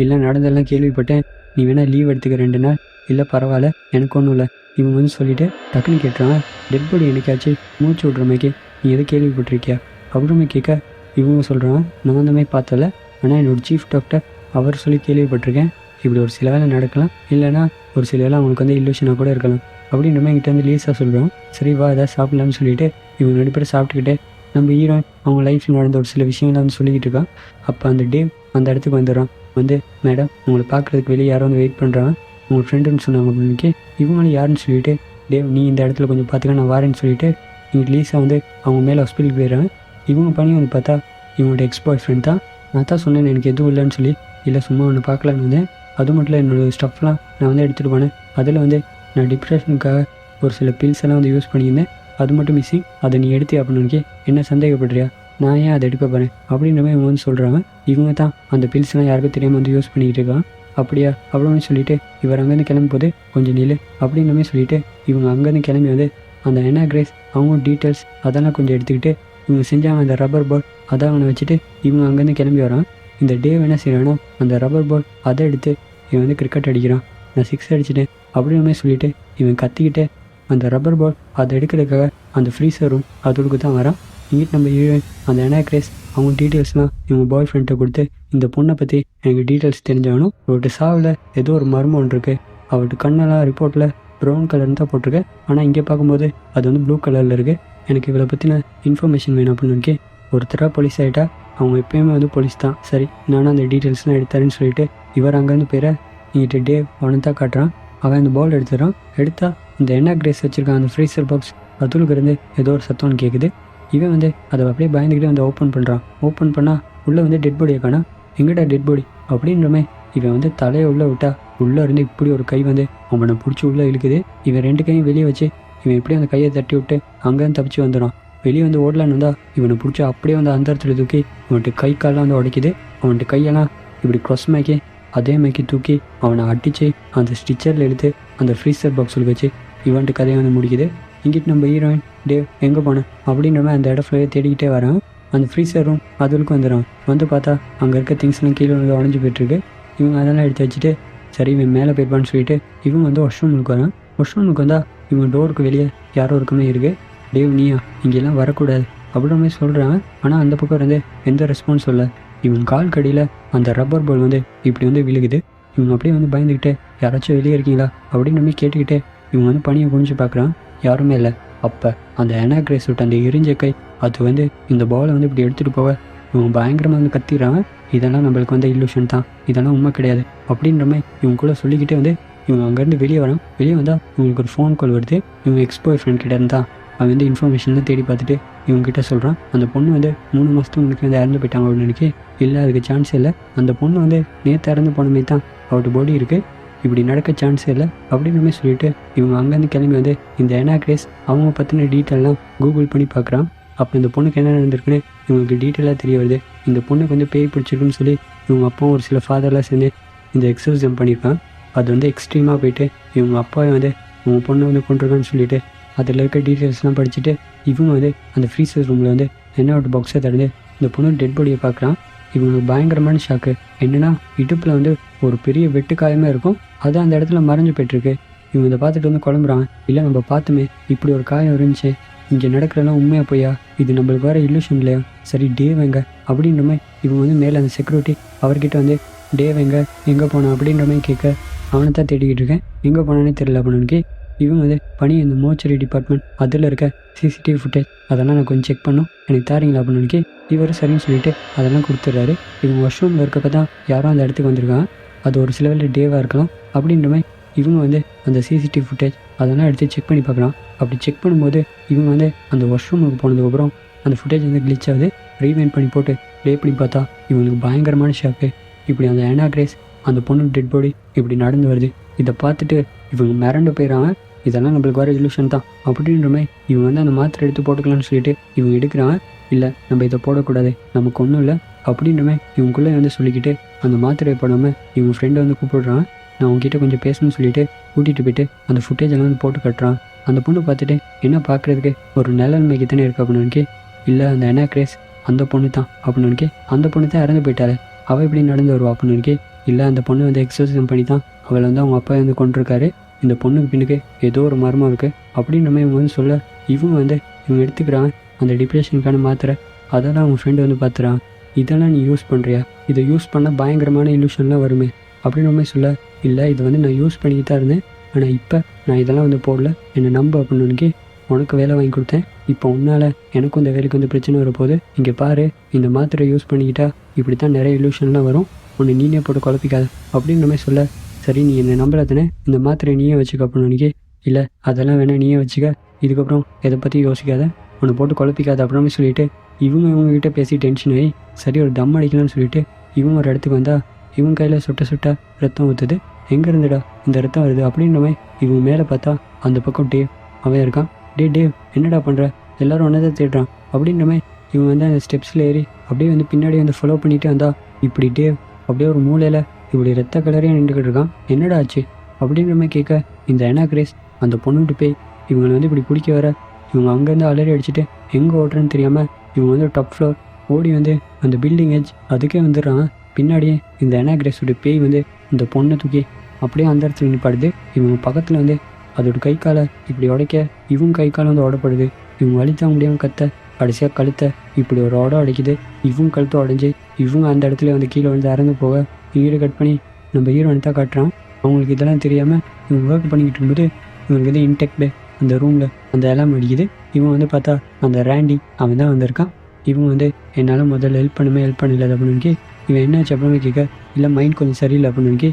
இல்லை நடந்தெல்லாம் கேள்விப்பட்டேன், நீ வேணால் லீவ் எடுத்துக்க 2 நாள், இல்லை பரவாயில்ல எனக்கு ஒன்றும் இல்லை. இவங்க வந்து சொல்லிவிட்டு டக்குன்னு கேட்டுறாங்க, டெட் பாடி என்னைக்காச்சும் மூச்சு விட்ற மாதிரி நீ எது கேள்விப்பட்டிருக்கியா அப்படின்னு கேட்க இவங்க சொல்கிறாங்க, நான் அந்த மாதிரி பார்த்தல, ஆனால் என்னோடய சீஃப் டாக்டர் அவர் சொல்லி கேள்விப்பட்டிருக்கேன். இப்படி ஒரு சில வேலை நடக்கலாம், இல்லைனா ஒரு சில வேலை அவங்களுக்கு வந்து இல்லூஷனாக கூட இருக்கலாம் அப்படின்ற மாதிரி என்கிட்ட வந்து லீஸாக சொல்கிறோம். சரி வா ஏதாவது சாப்பிட்லான்னு சொல்லிட்டு இவங்க 2 பேரும் சாப்பிட்டுக்கிட்டே நம்ம ஹீரோயின் அவங்க லைஃப்பில் நடந்த ஒரு சில விஷயங்களை வந்து சொல்லிக்கிட்டு இருக்கான். அப்போ அந்த டேவ் அந்த இடத்துக்கு வந்துடுறான். வந்து மேடம் உங்களை பார்க்குறதுக்கு வெளியே யாரோ வந்து வெயிட் பண்ணுறாங்க, உங்கள் ஃப்ரெண்டுன்னு சொன்னாங்க அப்படின்னு இவங்களும் யாருன்னு சொல்லிவிட்டு டேவ் நீ இந்த இடத்துல கொஞ்சம் பார்த்துக்க நான் வரேன்னு சொல்லிவிட்டு இங்கே லீஸாக வந்து அவங்க மேலே ஹாஸ்பிட்டலுக்கு போயிடுறாங்க. இவங்க பண்ணி வந்து பார்த்தா இவங்களோட எக்ஸ் பாய் ஃப்ரெண்ட் தான். நான் தான் சொன்னேன் எனக்கு எதுவும் இல்லைன்னு சொல்லி, இல்லை சும்மா ஒன்று பார்க்கலான்னு வந்தேன், அது மட்டும் இல்லை என்னோடய ஸ்டஃப்லாம் நான் வந்து எடுத்துகிட்டு போனேன், அதில் வந்து நான் டிப்ரெஷனுக்காக ஒரு சில பில்ஸ் எல்லாம் வந்து யூஸ் பண்ணியிருந்தேன், அது மட்டும் மிஸ்ஸிங், அதை நீ எடுத்து அப்படின்னு என்ன சந்தேகப்படுறியா, நான் ஏன் அதை எடுக்க போகிறேன் அப்படின்ற மாதிரி இவங்க வந்து சொல்கிறாங்க. இவங்க தான் அந்த பில்ஸ்லாம் யாருக்கும் தெரியாமல் வந்து யூஸ் பண்ணிக்கிட்டு இருக்கான். அப்படியா அப்படின்னு சொல்லிட்டு இவர் அங்கேருந்து கிளம்பி போது கொஞ்சம் நில்லு அப்படின்ற மாதிரி சொல்லிவிட்டு இவங்க அங்கேருந்து கிளம்பி வந்து அந்த என்னா கிரேஸ் அவங்க டீட்டெயில்ஸ் அதெல்லாம் கொஞ்சம் எடுத்துக்கிட்டு இவங்க செஞ்சாங்க அந்த ரப்பர் பால் அதை அவனை வச்சுட்டு இவங்க அங்கேருந்து கிளம்பி வரான். இந்த டேவ் என்ன செய்யறானோ அந்த ரப்பர் பால் அதை எடுத்து இவன் வந்து கிரிக்கெட் அடிக்கிறான். நான் 6 அடிச்சிட்டேன் அப்படின்னு சொல்லிட்டு இவன் கத்திக்கிட்டே அந்த ரப்பர் பால் அதை எடுக்கிறதுக்காக அந்த ஃப்ரீசர் ரூம் அதோடுக்கு தான் வரான். இங்கிட்டு நம்ம ஹீரோயின் அந்த என்னா கிரேஸ் அவங்க டீட்டெயில்ஸ்லாம் இவங்க பாய் ஃப்ரெண்ட்டை கொடுத்து இந்த பொண்ணை பற்றி எனக்கு டீட்டெயில்ஸ் தெரிஞ்சாகணும், அவர்கிட்ட சாவில் ஏதோ ஒரு மர்மம் ஒன்று இருக்குது, அவர்கிட்ட கண்ணெல்லாம் ரிப்போர்ட்டில் ப்ரௌன் கலர்னு தான் போட்டிருக்கு, ஆனால் இங்கே பார்க்கும்போது அது வந்து ப்ளூ கலரில் இருக்குது, எனக்கு இவளை பற்றின இன்ஃபர்மேஷன் வேணும் அப்படின்னு ஒருத்தராக போலீஸ் ஆகிட்டா அவங்க எப்பயுமே வந்து போலீஸ் தான், சரி நானும் அந்த டீட்டெயில்ஸ்லாம் எடுத்தாருன்னு சொல்லிட்டு இவர் அங்கேருந்து போயிட இங்கிட்ட டேவ் அவனை தான் காட்டுறான். அவன் அந்த பால் எடுத்துடுறான். எடுத்தா இந்த என்னா கிரேஸ் வச்சுருக்கான் அந்த ஃப்ரீசர் பாக்ஸ் அதுலுக்கு இருந்து ஏதோ ஒரு சத்தம்னு கேட்குது. இவன் வந்து அதை அப்படியே பயந்துக்கிட்டே வந்து ஓப்பன் பண்ணுறான். ஓப்பன் பண்ணால் உள்ளே வந்து டெட் பாடியை காணா. எங்கிட்ட டெட் பாடி அப்படின்றமே இவன் வந்து தலையை உள்ளே விட்டா உள்ளே இருந்து இப்படி ஒரு கை வந்து அவனை பிடிச்சி உள்ளே இழுக்குது. இவன் 2 கையும் வெளியே வச்சு இவன் இப்படியே அந்த கையை தட்டி விட்டு அங்கேருந்து தப்பிச்சு வந்துடான். வெளியே வந்து ஓடலான்னு வந்தால் இவனை பிடிச்சி அப்படியே வந்து அந்த இடத்துல தூக்கி அவன்கிட்ட கை காலெலாம் வந்து உடைக்குது. அவன்கிட்ட கையெல்லாம் இப்படி க்ராஸ் மேக்கி அதே மேக்கி தூக்கி அவனை அடித்து அந்த ஸ்டிச்சரில் எடுத்து அந்த ஃப்ரீசர் பாக்ஸில் வச்சு இவன்ட்டு கதையை வந்து முடிக்குது. இங்கிட்டு நம்ம ஹீரோயின் டேவ் எங்கே போனேன் அப்படின்ற மாதிரி அந்த இடம் ஃபுல்லாக தேடிக்கிட்டே வரான். அந்த ஃப்ரீசர் ரூம் அதுக்கு வந்துடுறான். வந்து பார்த்தா அங்கே இருக்க திங்ஸ்லாம் கீழே வந்து உடஞ்சி போயிட்டுருக்கு. இவங்க அதெல்லாம் எடுத்து வச்சுட்டு சரி இவன் மேலே போய்ப்பான்னு சொல்லிட்டு இவங்க வந்து வாஷ்ரூமுக்கு வரான். வாஷ்ரூமுக்கு வந்தால் இவங்க டோருக்கு வெளியே யாரோ இருக்குமே இருக்குது. டேவ் நீயா இங்கெல்லாம் வரக்கூடாது அப்படின்ற மாதிரி சொல்கிறாங்க. ஆனால் அந்த பக்கம் இருந்து எந்த ரெஸ்பான்ஸ் இல்லை. இவங்க கால் கடியில் அந்த ரப்பர் பால் வந்து இப்படி வந்து விழுகுது. இவங்க அப்படியே வந்து பயந்துக்கிட்டே யாராச்சும் வெளியே இருக்கீங்களா அப்படின்ற மாதிரி கேட்டுக்கிட்டே இவங்க வந்து பனியை குனிஞ்சு பார்க்குறான். யாருமே இல்லை. அப்போ அந்த என்னா கிரேஸ் விட்டு அந்த எரிஞ்ச கை அது வந்து இந்த பாலை வந்து இப்படி எடுத்துகிட்டு போக இவங்க பயங்கரமாக வந்து கத்திடுறாங்க. இதெல்லாம் நம்மளுக்கு வந்து இல்லூஷன் தான், இதெல்லாம் உண்மை கிடையாது அப்படின்ற மாதிரி இவங்க கூட சொல்லிக்கிட்டே வந்து இவங்க அங்கேருந்து வெளியே வரான். வெளியே வந்தால் இவங்களுக்கு ஒரு ஃபோன் கால் வருது. இவங்க எக்ஸ் பாய் ஃப்ரெண்ட் கிட்டே இருந்தால் அவன் வந்து இன்ஃபர்மேஷன்லாம் தேடி பார்த்துட்டு இவங்ககிட்ட சொல்கிறான். அந்த பொண்ணு வந்து 3 மாதத்துக்கு முன்னாடி வந்து இறந்து போயிட்டாங்க அப்படின்னு நினைக்கி, இல்லை அதுக்கு சான்ஸே இல்லை, அந்த பொண்ணு வந்து நேற்று இறந்து போன மாதிரி தான் அவர்கிட்ட பாடி இருக்குது, இப்படி நடக்க சான்ஸே இல்லை அப்படின்ற மாதிரி சொல்லிட்டு இவங்க அங்கேருந்து கிளம்பி வந்து இந்த என்னா கிரேஸ் அவங்க பற்றின டீட்டெயிலாம் கூகுள் பண்ணி பார்க்குறான். அப்போ இந்த பொண்ணுக்கு என்ன நடந்திருக்குன்னு இவங்களுக்கு டீட்டெயிலாக தெரிய வருது. இந்த பொண்ணுக்கு வந்து பேய் பிடிச்சிருக்குன்னு சொல்லி இவங்க அப்பாவும் ஒரு சில ஃபாதர்லாம் சேர்ந்து இந்த எக்ஸர்சைஸ் பண்ணியிருக்கான். அது வந்து எக்ஸ்ட்ரீமாக போயிட்டு இவங்க அப்பாவை வந்து உங்க பொண்ணை வந்து கொண்டிருக்கான்னு சொல்லிட்டு அதில் இருக்க டீட்டெயில்ஸ்லாம் படிச்சுட்டு இவங்க வந்து அந்த ஃப்ரீசர் ரூமில் வந்து என்ன ஒரு பாக்ஸை திறந்து இந்த பொண்ணு டெட் பாடியை பார்க்குறான். இவங்களுக்கு பயங்கரமான ஷாக்கு. என்னென்னா இடுப்பில் வந்து ஒரு பெரிய வெட்டு காயமாக இருக்கும், அது அந்த இடத்துல மறைஞ்சு போய்ட்டுருக்கு. இவங்க இதை பார்த்துட்டு வந்து குழம்புறாங்க. இல்லை நம்ம பார்த்துமே இப்படி ஒரு காயம் இருந்துச்சு, இங்கே நடக்கிறதெல்லாம் உண்மையாக போயா, இது நம்மளுக்கு வேறு இல்லூஷன் இல்லையா, சரி டேவ் எங்க அப்படின்ற மாதிரி இவங்க வந்து மேலே அந்த செக்யூரிட்டி அவர்கிட்ட வந்து டேவ் எங்கே போனான் அப்படின்ற மாதிரி கேட்க அவனை தான் தேடிக்கிட்டு இருக்கேன், எங்கே போனானே தெரியல அப்படின்னு இவங்க வந்து பனி இந்த மோச்சரி டிபார்ட்மெண்ட் அதில் இருக்க சிசிடிவி ஃபுட்டேஜ் அதெல்லாம் நான் கொஞ்சம் செக் பண்ணோம், எனக்கு தாரீங்களா அப்படின்னு இவர் சரின்னு சொல்லிட்டு அதெல்லாம் கொடுத்துட்றாரு. இவங்க வாஷ்ரூமில் இருக்கப்போ தான் யாரும் அந்த இடத்துக்கு வந்திருக்காங்க, அது ஒரு சில வேலை டேவாக இருக்கலாம் அப்படின்ற மாதிரி இவங்க வந்து அந்த சிசிடிவி ஃபுட்டேஜ் அதெல்லாம் எடுத்து செக் பண்ணி பார்க்கலாம். அப்படி செக் பண்ணும்போது இவங்க வந்து அந்த வாஷ்ரூமுக்கு போனதுக்கப்புறம் அந்த ஃபுட்டேஜ் வந்து கிளிச் ஆகுது. ரீவைண்ட் பண்ணி போட்டு ப்ளே பண்ணி பார்த்தா இவங்களுக்கு பயங்கரமான ஷாக்கு. இப்படி அந்த என்னா கிரேஸ் அந்த பொண்ணு டெட் பாடி இப்படி நடந்து வருது. இதை பார்த்துட்டு இவங்க மிரண்டு போயிடறாங்க. இதெல்லாம் நம்மளுக்கு வர இல்லூஷன் தான் அப்படின்ற மாதிரி இவங்க வந்து அந்த மாத்திரை எடுத்து போட்டுக்கலாம்னு சொல்லிட்டு இவங்க எடுக்கிறாங்க. இல்லை நம்ம இதை போடக்கூடாது, நமக்கு ஒன்றும் இல்லை அப்படின்ற மாதிரி இவங்களுக்குள்ளே வந்து சொல்லிக்கிட்டு அந்த மாத்திரையை போடாமல் இவங்க ஃப்ரெண்டை வந்து கூப்பிடுறாங்க. நான் அவங்ககிட்ட கொஞ்சம் பேசணும்னு சொல்லிட்டு கூட்டிகிட்டு போயிட்டு அந்த ஃபுட்டேஜெல்லாம் வந்து போட்டு கட்டுறான். அந்த பொண்ணு பார்த்துட்டு என்ன பார்க்குறதுக்கு ஒரு நிலைமைக்கு தானே இருக்குது அப்படின்னு இல்லை அந்த என்னா கிரேஸ் அந்த பொண்ணு தான் அப்படின்னு அந்த பொண்ணு தான் இறந்து போயிட்டாலே, அவள் இப்படி நடந்து வருவா அப்படின்னு இல்லை அந்த பொண்ணு வந்து எக்ஸசைஸ் பண்ணி தான் அவளை வந்து அவங்க அப்பா வந்து கொண்டிருக்காரு, இந்த பொண்ணுக்கு பின்னுக்கு ஏதோ ஒரு மர்மம் இருக்குது அப்படின்ற மாதிரி இவங்க வந்து சொல்ல, இவங்க எடுத்துக்கிறாங்க அந்த டிப்ரெஷனுக்கான மாத்திரை. அதெல்லாம் அவங்க ஃப்ரெண்டு வந்து பார்த்துறான். இதெல்லாம் நீ யூஸ் பண்ணுறியா, இதை யூஸ் பண்ணால் பயங்கரமான இல்யூஷன்லாம் வருமே அப்படின்ற மாதிரி சொல்ல, இல்லை இது வந்து நான் யூஸ் பண்ணிக்கிட்டு தான் இருந்தேன், ஆனால் இப்போ நான் இதெல்லாம் வந்து போடல, என்னை நம்ப அப்படின்னு உனக்கு வேலை வாங்கி கொடுத்தேன், இப்போ உன்னால் எனக்கும் இந்த வேலைக்கு வந்து பிரச்சனை வரப்போகுது, இங்கே பாரு இந்த மாத்திரை யூஸ் பண்ணிக்கிட்டா இப்படி தான் நிறைய இல்யூஷன்லாம் வரும், உன்னை நீனே போட்டு குழப்பிக்காத அப்படின்ற மாதிரி சொல்ல, சரி நீ என்னை நம்பல தானே, இந்த மாத்திரை நீயே வச்சுக்க அப்படின்னு இல்லை அதெல்லாம் வேணால் நீயே வச்சுக்க, இதுக்கப்புறம் எதை பற்றி யோசிக்காத, உன்னை போட்டு குழப்பிக்காத அப்படின்னு சொல்லிட்டு இவங்ககிட்ட பேசி டென்ஷன் ஆகி சரி ஒரு தம் அடிக்கலாம்னு சொல்லிட்டு இவங்க ஒரு இடத்துக்கு வந்தால் இவங்க கையில் சுட்ட ரத்தம் ஊற்றுது. எங்கே இருந்துடா இந்த ரத்தம் வருது அப்படின்ற மாதிரி இவங்க மேலே பார்த்தா அந்த பக்கம் டேவ் அவன் இருக்கான். டேவ் என்னடா பண்ணுற, எல்லோரும் ஒன்றதை தேடுறான் அப்படின்ற மாதிரி இவங்க வந்து அந்த ஸ்டெப்ஸில் ஏறி அப்படியே வந்து பின்னாடி வந்து ஃபாலோ பண்ணிகிட்டே வந்தா இப்படி டேவ் அப்படியே ஒரு மூலையில் இப்படி ரத்த கலரையாக நின்றுக்கிட்டு இருக்கான். என்னடா ஆச்சு அப்படின்ற மாதிரி கேட்க இந்த அனா கிரேஸ் அந்த பொண்ணுகிட்ட போய் இவங்களை வந்து இப்படி பிடிக்க வர இவங்க அங்கேருந்து அலறி அடிச்சுட்டு எங்கே ஓட்டுறேன்னு தெரியாமல் இவங்க வந்து டாப் ஃப்ளோர் ஓடி வந்து அந்த பில்டிங் எட்ஜ் அதுக்கே வந்துடுறாங்க. பின்னாடியே இந்த அனா கிரேஸோட பேய் வந்து இந்த பொண்ணை தூக்கி அப்படியே அந்த இடத்துல நிற்பாடுது. இவங்க பக்கத்தில் வந்து அதோட கை காலை இப்படி உடைக்க இவங்க கை காலை வந்து உடப்படுது. இவங்க வலித்தாங்க முடியாமல் கத்த கடைசியாக கழுத்தை இப்படி ஒரு உடைக்குது. இவங்க கழுத்தை உடஞ்சி இவங்க அந்த இடத்துல வந்து கீழே வந்து இறந்து போக வீடு கட் பண்ணி நம்ம ஹீரோனை தான் காட்டுறான். அவங்களுக்கு இதெல்லாம் தெரியாமல் இவங்க ஒர்க் பண்ணிக்கிட்டு இருக்கும்போது இவங்களுக்கு வந்து இன்டெக் பே அந்த ரூமில் அந்த எல்லாம் அடிக்குது. இவன் வந்து பார்த்தா அந்த ரேண்டி அவன் தான் வந்திருக்கான். இவன் வந்து என்னால் முதல்ல ஹெல்ப் பண்ணல அப்படின்னு இவன் என்னாச்சு அப்படின்னு கேட்க, இல்லை மைண்ட் கொஞ்சம் சரியில்லை அப்படின்னு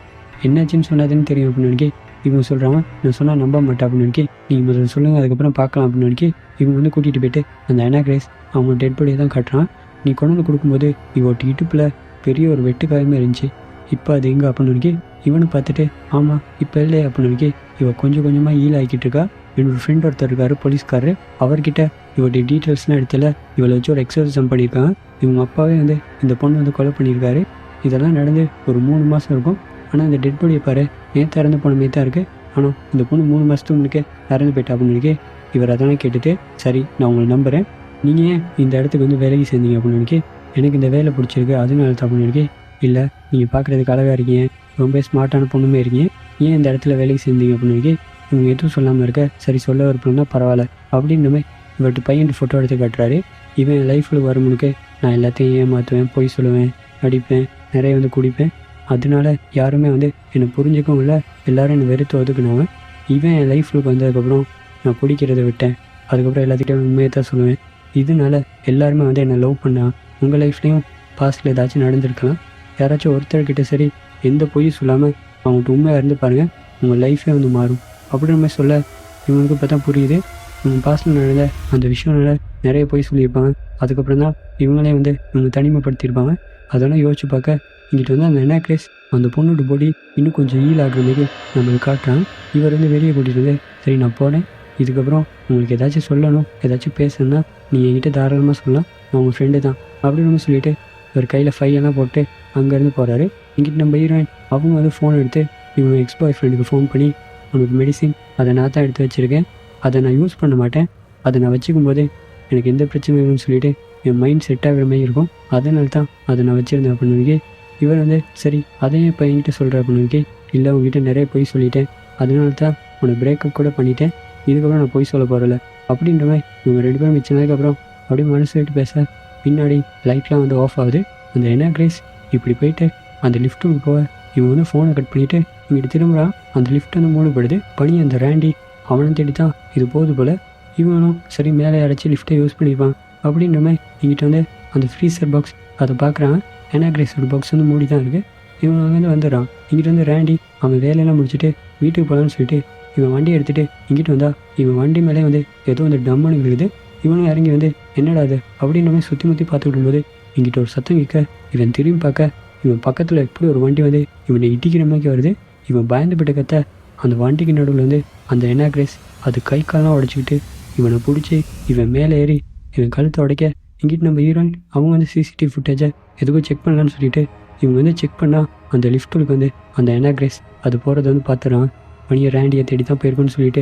என்னாச்சுன்னு சொன்னதுன்னு தெரியும் அப்படின்னு இவங்க சொல்கிறாங்க. நான் சொன்னால் நம்ப மாட்டேன் அப்படின்னு நீங்கள் முதல்ல சொல்லுங்கள் அதுக்கப்புறம் பார்க்கலாம் அப்படின்னு இவங்க வந்து கூட்டிகிட்டு போயிட்டு அந்த அனா கிரேஸ் அவங்க டெட் பாடியை தான் காட்டுறான். நீ கொண்டு வந்து கொடுக்கும்போது இவட்ட இடுப்பில் பெரிய ஒரு வெட்டுக்காயமே இருந்துச்சு, இப்போ அது எங்கே அப்படின்னு இவனு பார்த்துட்டு ஆமாம் இப்போ இல்லை அப்படின்னு இவ கொஞ்சம் கொஞ்சமாக ஈல் ஆகிக்கிட்டு இருக்கா. என்னோட ஃப்ரெண்ட் ஒருத்தர் இருக்கார் போலீஸ்காரரு, அவர்கிட்ட இவருடைய டீட்டெயில்ஸ்லாம் எடுத்துல இவளை வச்சு ஒரு எக்ஸர்சைஸ் பண்ணியிருக்காங்க. இவங்க அப்பாவே வந்து இந்த பொண்ணு வந்து கொலை பண்ணியிருக்காரு. இதெல்லாம் நடந்து ஒரு 3 மாதம் இருக்கும். ஆனால் இந்த டெட் பாடியை பாரு நேற்று இறந்து போன மாரி தான் இருக்குது, ஆனால் இந்த பொண்ணு 3 மாதத்துக்கு முன்னுக்கே இறந்து போயிட்டா அப்படின்னு இவர் அதெல்லாம் கேட்டுட்டு சரி நான் உங்களை நம்புகிறேன், நீங்கள் ஏன் இந்த இடத்துக்கு வந்து வேலைக்கு சேர்ந்தீங்க அப்படின்னு எனக்கு இந்த வேலை பிடிச்சிருக்கு அதனால தான் அப்படின்னு இல்லை நீங்கள் பார்க்குறதுக்கு அழகாக இருக்கீங்க, ரொம்ப ஸ்மார்ட்டான பொண்ணுமே இருக்கீங்க, ஏன் இந்த இடத்துல வேலைக்கு சேர்ந்தீங்க அப்படின்னு இவங்க எதுவும் சொல்லாமல் இருக்க சரி சொல்ல வரப்போனா பரவாயில்ல அப்படின்ற மாதிரி இவர்கிட்ட பையன் ஃபோட்டோ எடுத்து காட்டுறாரு. இவன் என் லைஃப்பில் வருமுனுக்கு நான் எல்லாத்தையும் ஏமாற்றுவேன், பொய் சொல்லுவேன், அடிப்பேன், நிறைய வந்து குடிப்பேன், அதனால யாருமே வந்து என்னை புரிஞ்சுக்கவும் இல்லை, எல்லோரும் என்னை வெறுத்து ஒதுக்குனாங்க. இவன் என் லைஃப்பில் வந்ததுக்கப்புறம் நான் பிடிக்கிறத விட்டேன், அதுக்கப்புறம் எல்லாத்துக்கிட்டையும் உண்மையை தான் சொல்லுவேன், இதனால எல்லாருமே வந்து என்னை லவ் பண்ணான். உங்கள் லைஃப்லேயும் பாஸ்ட்டில் ஏதாச்சும் நடந்திருக்கலாம், யாராச்சும் ஒருத்தர்கிட்ட சரி எந்த பொய்யும் சொல்லாமல் அவங்கள்ட்ட உண்மையாக இருந்து பாருங்கள், உங்கள் லைஃபே வந்து மாறும் அப்படின்ற மாதிரி சொல்ல இவங்களுக்கு பார்த்தா புரியுது பாஸ்டில் நடந்த அந்த விஷயம்னால நிறைய பொய் சொல்லியிருப்பாங்க. அதுக்கப்புறம் தான் இவங்களே வந்து இவங்க தனிமைப்படுத்தியிருப்பாங்க. அதெல்லாம் யோசிச்சு பார்க்க இங்கிட்ட வந்து அந்த அனா கிரேஸ் அந்த பொண்ணோட பாடி இன்னும் கொஞ்சம் ஹீல் ஆகுற மாதிரி நம்மளுக்கு காட்டுறான். இவர் வந்து வெளியே கூட்டிகிட்டு வந்து சரி நான் போனேன், இதுக்கப்புறம் உங்களுக்கு ஏதாச்சும் சொல்லணும் ஏதாச்சும் பேசணுன்னா நீங்கள் என்கிட்ட தாராளமாக சொல்லலாம், நான் உங்கள் ஃப்ரெண்டு தான் அப்படின்னு சொல்லிட்டு இவர் கையில் ஃபைலெல்லாம் போட்டு அங்கேருந்து போகிறாரு. இங்கிட்ட நம்ம ஹீரோயின் அவங்க வந்து ஃபோன் எடுத்து இவங்க எக்ஸ் பாய் ஃப்ரெண்டுக்கு ஃபோன் பண்ணி உனக்கு மெடிசின் அதை நான் தான் எடுத்து வச்சுருக்கேன், அதை நான் யூஸ் பண்ண மாட்டேன், அதை நான் வச்சுக்கும் போது எனக்கு எந்த பிரச்சனையும் இல்லைன்னு சொல்லிவிட்டு என் மைண்ட் செட் ஆகிற மாதிரி இருக்கும், அதனால தான் அதை நான் வச்சுருந்தேன் அப்படின்னு இவர் வந்து சரி அதையும் இப்போ என்கிட்ட சொல்கிற அப்படின்னு இல்லை உங்ககிட்ட நிறைய பொய் சொல்லிட்டேன், அதனால தான் உன்னை பிரேக்கப் கூட பண்ணிட்டேன், இதுக்கப்புறம் நான் பொய் சொல்ல போகிறல அப்படின்ற மாதிரி இவங்க 2 பேரும் மிச்சினதுக்கப்புறம் அப்படியே மனசு விட்டு பேச பின்னாடி லைட்லாம் வந்து ஆஃப் ஆகுது. அந்த அனா கிரேஸ் இப்படி போயிட்டு அந்த லிஃப்ட்டுக்கு போக இவன் வந்து ஃபோனை கட் பண்ணிவிட்டு இங்கிட்டு திரும்புகிறான். அந்த லிஃப்ட் வந்து மூடப்படுது. பனி அந்த ரேண்டி அவனை தேடி தான் இது போகுது போல், இவனும் சரி மேலே யாராச்சும் லிஃப்ட்டை யூஸ் பண்ணியிருப்பான் அப்படின்ற மாதிரி இங்கிட்ட வந்து அந்த ஃப்ரீசர் பாக்ஸ் அதை பார்க்குறான். அனா கிரேஸோட பாக்ஸ் வந்து மூடி தான் இருக்குது. இவன் அங்கேருந்து வந்துடுறான். இங்கிட்ட வந்து ரேண்டி அவன் வேலையெல்லாம் முடிச்சுட்டு வீட்டுக்கு போகலான்னு சொல்லிட்டு இவன் வண்டி எடுத்துகிட்டு இங்கிட்டு வந்தா இவன் வண்டி மேலே வந்து ஏதோ வந்து டம்முன்னு விழுகுது. இவனும் இறங்கி வந்து என்னடா அது அப்படின்ற மாதிரி சுற்றி முற்றி பார்த்துக்கிட்டு இருக்கும்போது இங்கிட்ட ஒரு சத்தம் கேட்க இவன் திரும்பி பார்க்க இவன் பக்கத்தில் எப்படி ஒரு வண்டி வந்து இவனை இடிக்கிற மாதிரி வருது. இவன் பயந்துபட்டு கத்த அந்த வண்டிக்கு நடுவில் வந்து அந்த அனா கிரேஸ் அது கை காலெலாம் உடச்சிக்கிட்டு இவனை பிடிச்சி இவன் மேலே ஏறி இவன் கழுத்தை உடைக்க இங்கிட்டு நம்ம ஹீரோயின் அவங்க வந்து சிசிடிவி ஃபுட்டேஜை எதுக்கும் செக் பண்ணலான்னு சொல்லிட்டு இவங்க வந்து செக் பண்ணால் அந்த லிஃப்ட்டுக்கு வந்து அந்த அனா கிரேஸ் அது போகிறத வந்து பார்த்துறான். பனியை ரேண்டியை தேடி தான் போயிருக்குன்னு சொல்லிட்டு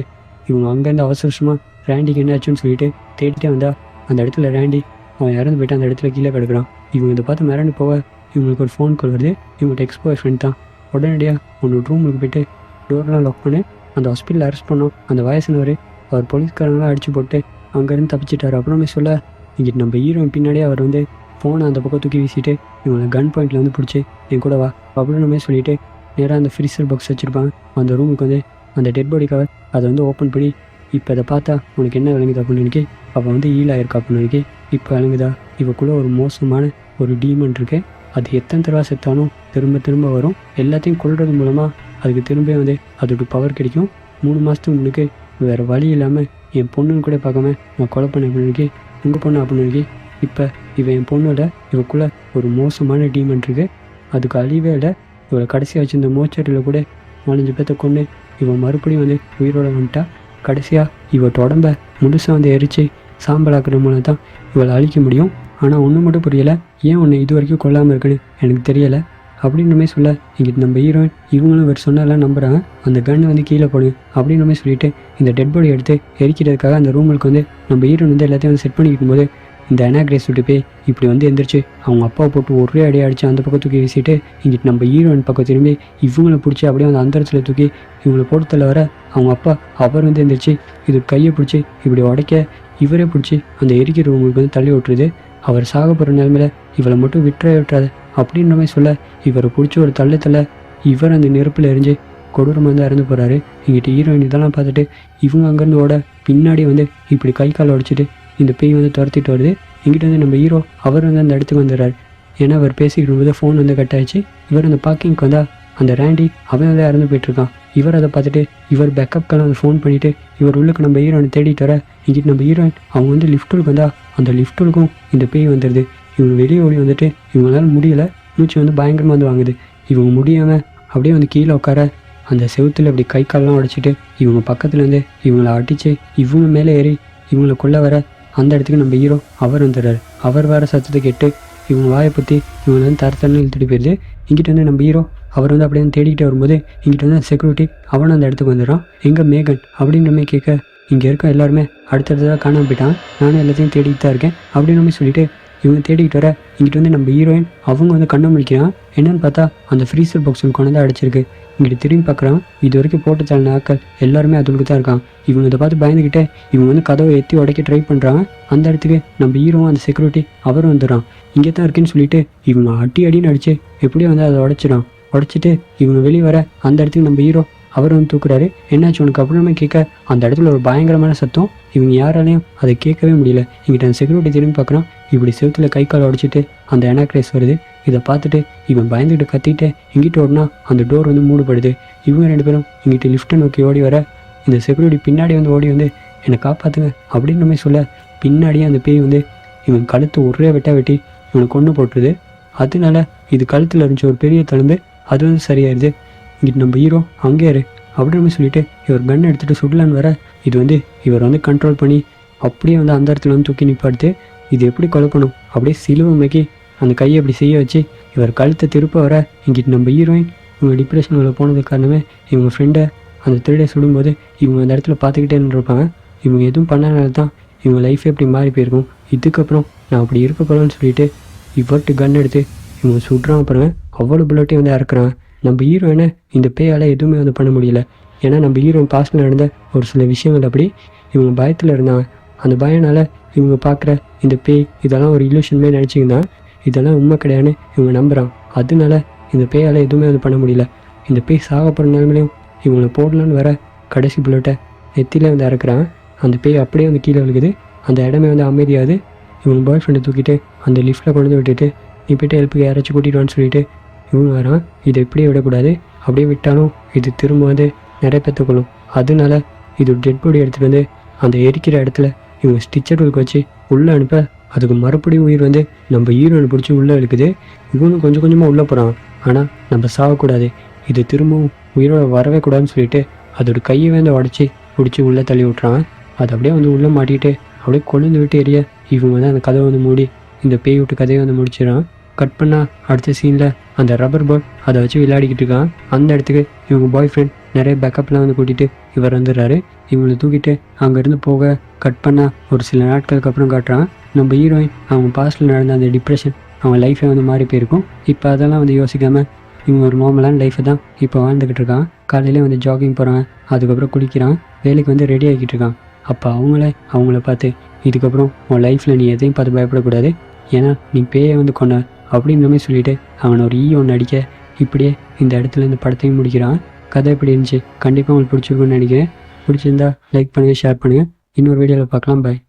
இவங்க அங்கேருந்து அவசரமாக ரேண்டிக்கு என்ன ஆச்சுன்னு சொல்லிட்டு தேடிட்டே வந்தால் அந்த இடத்துல ரேண்டி அவன் இறந்து போய்ட்டு அந்த இடத்துல கீழே கிடக்குறான். இவங்க இதை பார்த்து மிரண்டு போக இவங்களுக்கு ஒரு ஃபோன் கால் வருது. இவங்க எக்ஸ் பாய் ஃப்ரெண்ட் தான் உடனடியாக உன்னோட ரூமுக்கு போய்ட்டு டோர்லாம் லாக் பண்ணி அந்த ஹாஸ்பிட்டலில் அரெஸ்ட் பண்ணோம். அந்த வயசுனவர் அவர் போலீஸ்காரங்களாம் அடித்து போட்டு அங்கேருந்து தப்பிச்சிட்டார். அப்புறமே சொல்ல இங்கிட்டு நம்ம ஹீரோயின் பின்னாடியே அவர் வந்து ஃபோனை அந்த பக்கம் தூக்கி வீசிட்டு இவங்களை கன் பாயிண்டில் வந்து பிடிச்சி என் கூட வா அப்படின்னு சொல்லிட்டு நேராக அந்த ஃப்ரீசர் பாக்ஸ் வச்சுருப்பாங்க அந்த ரூமுக்கு வந்து அந்த டெட் பாடி கவர் அதை வந்து ஓப்பன் பண்ணி இப்போ அதை பார்த்தா உனக்கு என்ன விளங்குது அப்படின்னு நினைக்கி அவள் வந்து ஈலாயிருக்கா அப்படின்னு நினைக்கி இப்போ விளங்குதா இவக்குள்ளே ஒரு மோசமான ஒரு டீமன் இருக்கு. அது எத்தனை தடவை செத்தாலும் திரும்ப திரும்ப வரும். எல்லாத்தையும் கொள்வது மூலமாக அதுக்கு திரும்ப வந்து அதோட பவர் கிடைக்கும். 3 மாதத்துக்கு முன்னுக்கு வேறு வழி இல்லாமல் என் பொண்ணுன்னு கூட பார்க்காம நான் கொலை பண்ண அப்படின்னு உங்கள் பொண்ணு அப்படின்னு இப்போ இவன் என் பொண்ணோட இவக்குள்ளே ஒரு மோசமான டீமன் இருக்குது. அதுக்கு அழிவே இல்லை. இவளை கடைசியாக வச்சு இந்த மோச்சரியில் கூட 4-5 பேர்த்த கொண்டு இவன் மறுபடியும் வந்து உயிரோட வந்துட்டா. கடைசியாக இவட்ட உடம்ப முழுசாக வந்து எரித்து சாம்பலாக்குற மூலம் தான் இவளை அழிக்க முடியும். ஆனால் ஒன்று மட்டும் புரியலை, ஏன் உன்னை இது வரைக்கும் கொல்லாமல் இருக்குன்னு எனக்கு தெரியலை அப்படின்னுமே சொல்ல இங்கிட்டு நம்ம ஹீரோயின் இவங்களும் இவர் சொன்னதெல்லாம் நம்புகிறாங்க. அந்த கன்னை வந்து கீழே போடு அப்படின்னுமே சொல்லிட்டு இந்த டெட் பாடி எடுத்து எரிக்கிறதுக்காக அந்த ரூமுக்கு வந்து நம்ம ஹீரோயின் வந்து எல்லாத்தையும் வந்து செட் பண்ணிக்கும் போது இந்த அனா கிரேஸ் விட்டு போய் இப்படி வந்து எந்திரிச்சு அவங்க அப்பாவை போட்டு ஒரே அடி அடித்து அந்த பக்கம் தூக்கி வீசிட்டு இங்கிட்டு நம்ம ஹீரோயின் பக்கம் திரும்பி இவங்களை பிடிச்சி அப்படியே வந்து அந்த இடத்துல தூக்கி இவங்களை போட்டதில் வர அவங்க அப்பா அவர் வந்து எந்திரிச்சு இது கையை பிடிச்சி இப்படி உடைக்க இவரே பிடிச்சி அந்த எரிக்கிற ரூமுக்கு வந்து தள்ளி விட்டுருது. அவர் சாக போகிற நிலைமையில இவளை மட்டும் விட்டுறாது அப்படின்ற மாதிரி சொல்ல இவரை பிடிச்சி ஒரு தள்ளத்தில் இவர் அந்த நெருப்பில் எரிஞ்சு கொடூரமாக தான் இறந்து போகிறாரு. இங்கிட்ட ஹீரோயின் இதெல்லாம் பார்த்துட்டு இவங்க அங்கேருந்து ஓட பின்னாடி வந்து இப்படி கை காலை உடைச்சிட்டு இந்த பேய் வந்து துரத்திட்டு வருது. இங்கிட்ட வந்து நம்ம ஹீரோ அவர் வந்து அந்த இடத்துக்கு வந்துடுறாரு. ஏன்னா அவர் பேசிக்கிட்டு போது ஃபோன் வந்து கட் ஆயிடுச்சு. இவர் அந்த பார்க்கிங்க்கு வந்தால் அந்த ரேண்டி அவன் வந்து இறந்து போயிட்டுருக்கான். இவர் அதை பார்த்துட்டு இவர் பேக்கப்க்கெல்லாம் வந்து ஃபோன் பண்ணிவிட்டு இவர் உள்ளுக்கு நம்ம ஹீரோனை தேடிட்டு வர இங்கிட்டு நம்ம ஹீரோயின் அவங்க வந்து லிஃப்ட்டுக்கு வந்தால் அந்த லிஃப்ட்டுக்கும் இந்த பேய் வந்துடுது. இவங்க வெளியே ஓடி வந்துட்டு இவங்களால முடியலை, மூச்சு வந்து பயங்கரமாக வந்து வாங்குது. இவங்க முடியாமல் அப்படியே வந்து கீழே உட்கார அந்த செவுத்தில் அப்படி கை காலெலாம் உடைச்சிட்டு இவங்க பக்கத்தில் வந்து இவங்களை அடித்து இவங்க மேலே ஏறி இவங்களை கொல்ல வர அந்த இடத்துக்கு நம்ம ஹீரோ அவர் வந்துடுறாரு. அவர் வேறு சத்தத்தை கேட்டு இவங்க வாயை பற்றி இவங்க வந்து தரத்தன்னு இழுத்துட்டு போயிடுது. இங்கிட்ட வந்து நம்ம ஹீரோ அவர் வந்து அப்படியே தேடிக்கிட்டே வரும்போது இங்கிட்ட வந்து செக்யூரிட்டி அவனும் அந்த இடத்துக்கு வந்துடுறான். எங்கே மேகன் அப்படின்ற மாதிரி கேட்க இங்கே இருக்க எல்லாருமே அடுத்தடுத்ததாக காணாமல் போயிட்டான், நானும் எல்லாத்தையும் தேடிக்கிட்டு தான் இருக்கேன் அப்படின்னு சொல்லிட்டு இவங்க தேடிக்கிட்டு வர இங்கிட்ட வந்து நம்ம ஹீரோயின் அவங்க வந்து கண்ணை முழிக்கிறான். என்னன்னு பார்த்தா அந்த ஃப்ரீசர் பாக்ஸ் கொண்டு வந்து அடிச்சிருக்கு. இங்கிட்ட திரும்பி பார்க்குறான், இது வரைக்கும் போட்டு தள்ளின ஆட்கள் எல்லாருமே அதுக்கு தான் இருக்கான். இவங்க இதை பார்த்து பயந்துக்கிட்டே இவங்க வந்து கதவை எத்தி உடைக்க ட்ரை பண்ணுறாங்க. அந்த இடத்துக்கு நம்ம ஹீரோவும் அந்த செக்யூரிட்டி அவரும் வந்துடுறான். இங்கே தான் இருக்குன்னு சொல்லிட்டு இவங்க அடின்னு அடித்து எப்படியும் வந்து அதை உடைச்சிட்டு இவங்க வெளியே வர அந்த இடத்துக்கு நம்ம ஹீரோ அவர் வந்து தூக்குறாரு. என்னாச்சு உனக்கு அப்புறமே கேட்க அந்த இடத்துல ஒரு பயங்கரமான சத்தம். இவங்க யாராலையும் அதை கேட்கவே முடியல. இங்கிட்ட அந்த செக்யூரிட்டி திரும்பி பார்க்குறான், இப்படி செவுத்தில் கை கால் உடைச்சிட்டு அந்த அனாக்ரேஸ் வருது. இதை பார்த்துட்டு இவன் பயந்துக்கிட்டு கத்திட்டு இங்கிட்ட ஓடினா அந்த டோர் வந்து மூடப்படுது. இவங்க 2 பேரும் இங்கிட்ட லிஃப்ட்டை நோக்கி ஓடி வர இந்த செக்யூரிட்டி பின்னாடி வந்து ஓடி வந்து என்னை காப்பாற்றுங்க அப்படின்ற மாதிரி சொல்ல பின்னாடியே அந்த பேய் வந்து இவன் கழுத்து ஒரே வெட்டி இவனை கொண்டு போட்டுருது. அதனால இது கழுத்தில் இருந்துச்சு ஒரு பெரிய தழும்பு, அது வந்து சரியாயிருது. இங்கிட்டு நம்ம ஹீரோ அங்கே இரு அப்படின்னு சொல்லிட்டு இவர் கன் எடுத்துகிட்டு சுடலான்னு வர இது வந்து இவர் வந்து கண்ட்ரோல் பண்ணி அப்படியே வந்து அந்த இடத்துல வந்து தூக்கி நிப்பாடுத்து இது எப்படி கொலைப்பணும் அப்படியே சிலுவைமைக்கு அந்த கையை அப்படி செய்ய வச்சு இவர் கழுத்தை திருப்ப வர இங்கிட்டு நம்ம ஹீரோயின் இவங்க டிப்ரெஷனில் போனது காரணமே இவங்க ஃப்ரெண்டை அந்த திருடை சுடும்போது இவங்க அந்த இடத்துல பார்த்துக்கிட்டே இருப்பாங்க. இவங்க எதுவும் பண்ணனால தான் இவங்க லைஃபே இப்படி மாறி போயிருக்கும். இதுக்கப்புறம் நான் அப்படி இருக்க போகிறேன்னு சொல்லிட்டு இவர்ட்டு கன் எடுத்து இவங்க சுடுறான். அப்புறம் அவ்வளோ புல்லட்டையும் வந்து இறக்குறாங்க. நம்ம ஹீரோயினை இந்த பேயால் எதுவுமே வந்து பண்ண முடியல. ஏன்னா நம்ம ஹீரோயின் பாஸ்டில் நடந்த ஒரு சில விஷயங்கள் அப்படி இவங்க பயத்தில் இருந்தாங்க. அந்த பயனால் இவங்க பார்க்குற இந்த பேய் இதெல்லாம் ஒரு இல்யூஷன்மே நினச்சிங்கன்னா இதெல்லாம் உண்மை கிடையாதுன்னு இவங்க நம்புகிறான். அதனால இந்த பேயால் எதுவுமே வந்து பண்ண முடியல. இந்த பேய் சாக போகிற நிலைமையிலையும் இவங்களை போடலான்னு வர கடைசி புல்லட்டை நெத்தியில் வந்து இறக்குறான். அந்த பேய் அப்படியே வந்து கீழே விழுகுது. அந்த இடமே வந்து அமைதியாகுது. இவங்க பாய் ஃப்ரெண்டை தூக்கிட்டு அந்த லிஃப்ட்டில் கொண்டு வந்து விட்டுட்டு நீ போய்ட்டு ஹெல்ப்புக்கு யாராச்சும் கூட்டிகிட்டு சொல்லிட்டு இவங்க வரான். இதை இப்படியே விடக்கூடாது, அப்படியே விட்டாலும் இது திரும்ப வந்து நிறைய பேர்த்த கொள்ளும். அதனால இது டெட் பாடி எடுத்துகிட்டு வந்து அந்த எரிக்கிற இடத்துல இவங்க ஸ்டிச்சருக்கு வச்சு உள்ளே அனுப்ப அதுக்கு மறுபடியும் உயிர் வந்து நம்ம ஹீரோனை பிடிச்சி உள்ளே இருக்குது. இவனும் கொஞ்சம் கொஞ்சமாக உள்ளே போகிறான். ஆனால் நம்ம சாகக்கூடாது, இது திரும்பவும் உயிரோட வரவே கூடாதுன்னு சொல்லிட்டு அதோட கையை வந்து உடச்சி பிடிச்சி உள்ளே தள்ளி விட்றான். அது அப்படியே வந்து உள்ளே மாட்டிட்டு அப்படியே கொழுந்து விட்டு எரிய இவங்க வந்து அந்த கதவை வந்து மூடி இந்த பேய் விட்டு கதையை வந்து முடிச்சிடறான். கட் பண்ணால் அடுத்த சீனில் அந்த ரப்பர் பால் அதை வச்சு விளையாடிக்கிட்டு இருக்கான். அந்த இடத்துக்கு இவங்க பாய் ஃப்ரெண்ட் நிறைய பேக்கப்லாம் வந்து கூட்டிகிட்டு இவர் வந்துடுறாரு. இவங்களை தூக்கிட்டு அங்கேருந்து போக கட் பண்ணால் ஒரு சில நாட்களுக்கு அப்புறம் காட்டுறான். நம்ம ஹீரோயின் அவங்க பாஸ்டில் நடந்த அந்த டிப்ரெஷன் அவங்க லைஃபே வந்து மாறி போயிருக்கும். இப்போ அதெல்லாம் வந்து யோசிக்காமல் இவன் ஒரு நார்மலான லைஃப்பை தான் இப்போ வாழ்ந்துக்கிட்டு இருக்கான். காலையிலே வந்து ஜாகிங் போகிறான், அதுக்கப்புறம் குளிக்கிறான், வேலைக்கு வந்து ரெடி ஆகிக்கிட்டு இருக்கான். அப்போ அவங்கள பார்த்து இதுக்கப்புறம் உன் லைஃப்பில் நீ எதையும் பார்த்து பயப்படக்கூடாது, ஏன்னா நீ பேயை வந்து கொண்ட அப்படின்ற மாதிரி சொல்லிவிட்டு அவனை ஒரு ஒன்று அடிக்க இப்படியே இந்த இடத்துல இந்த படத்தையும் முடிக்கிறான். கதை எப்படி இருந்துச்சு? கண்டிப்பாக உங்களுக்கு பிடிச்சிருக்குன்னு நினைக்கிறேன். பிடிச்சிருந்தா லைக் பண்ணுங்கள், ஷேர் பண்ணுங்கள். இன்னொரு வீடியோவில் பார்க்கலாம். பாய்.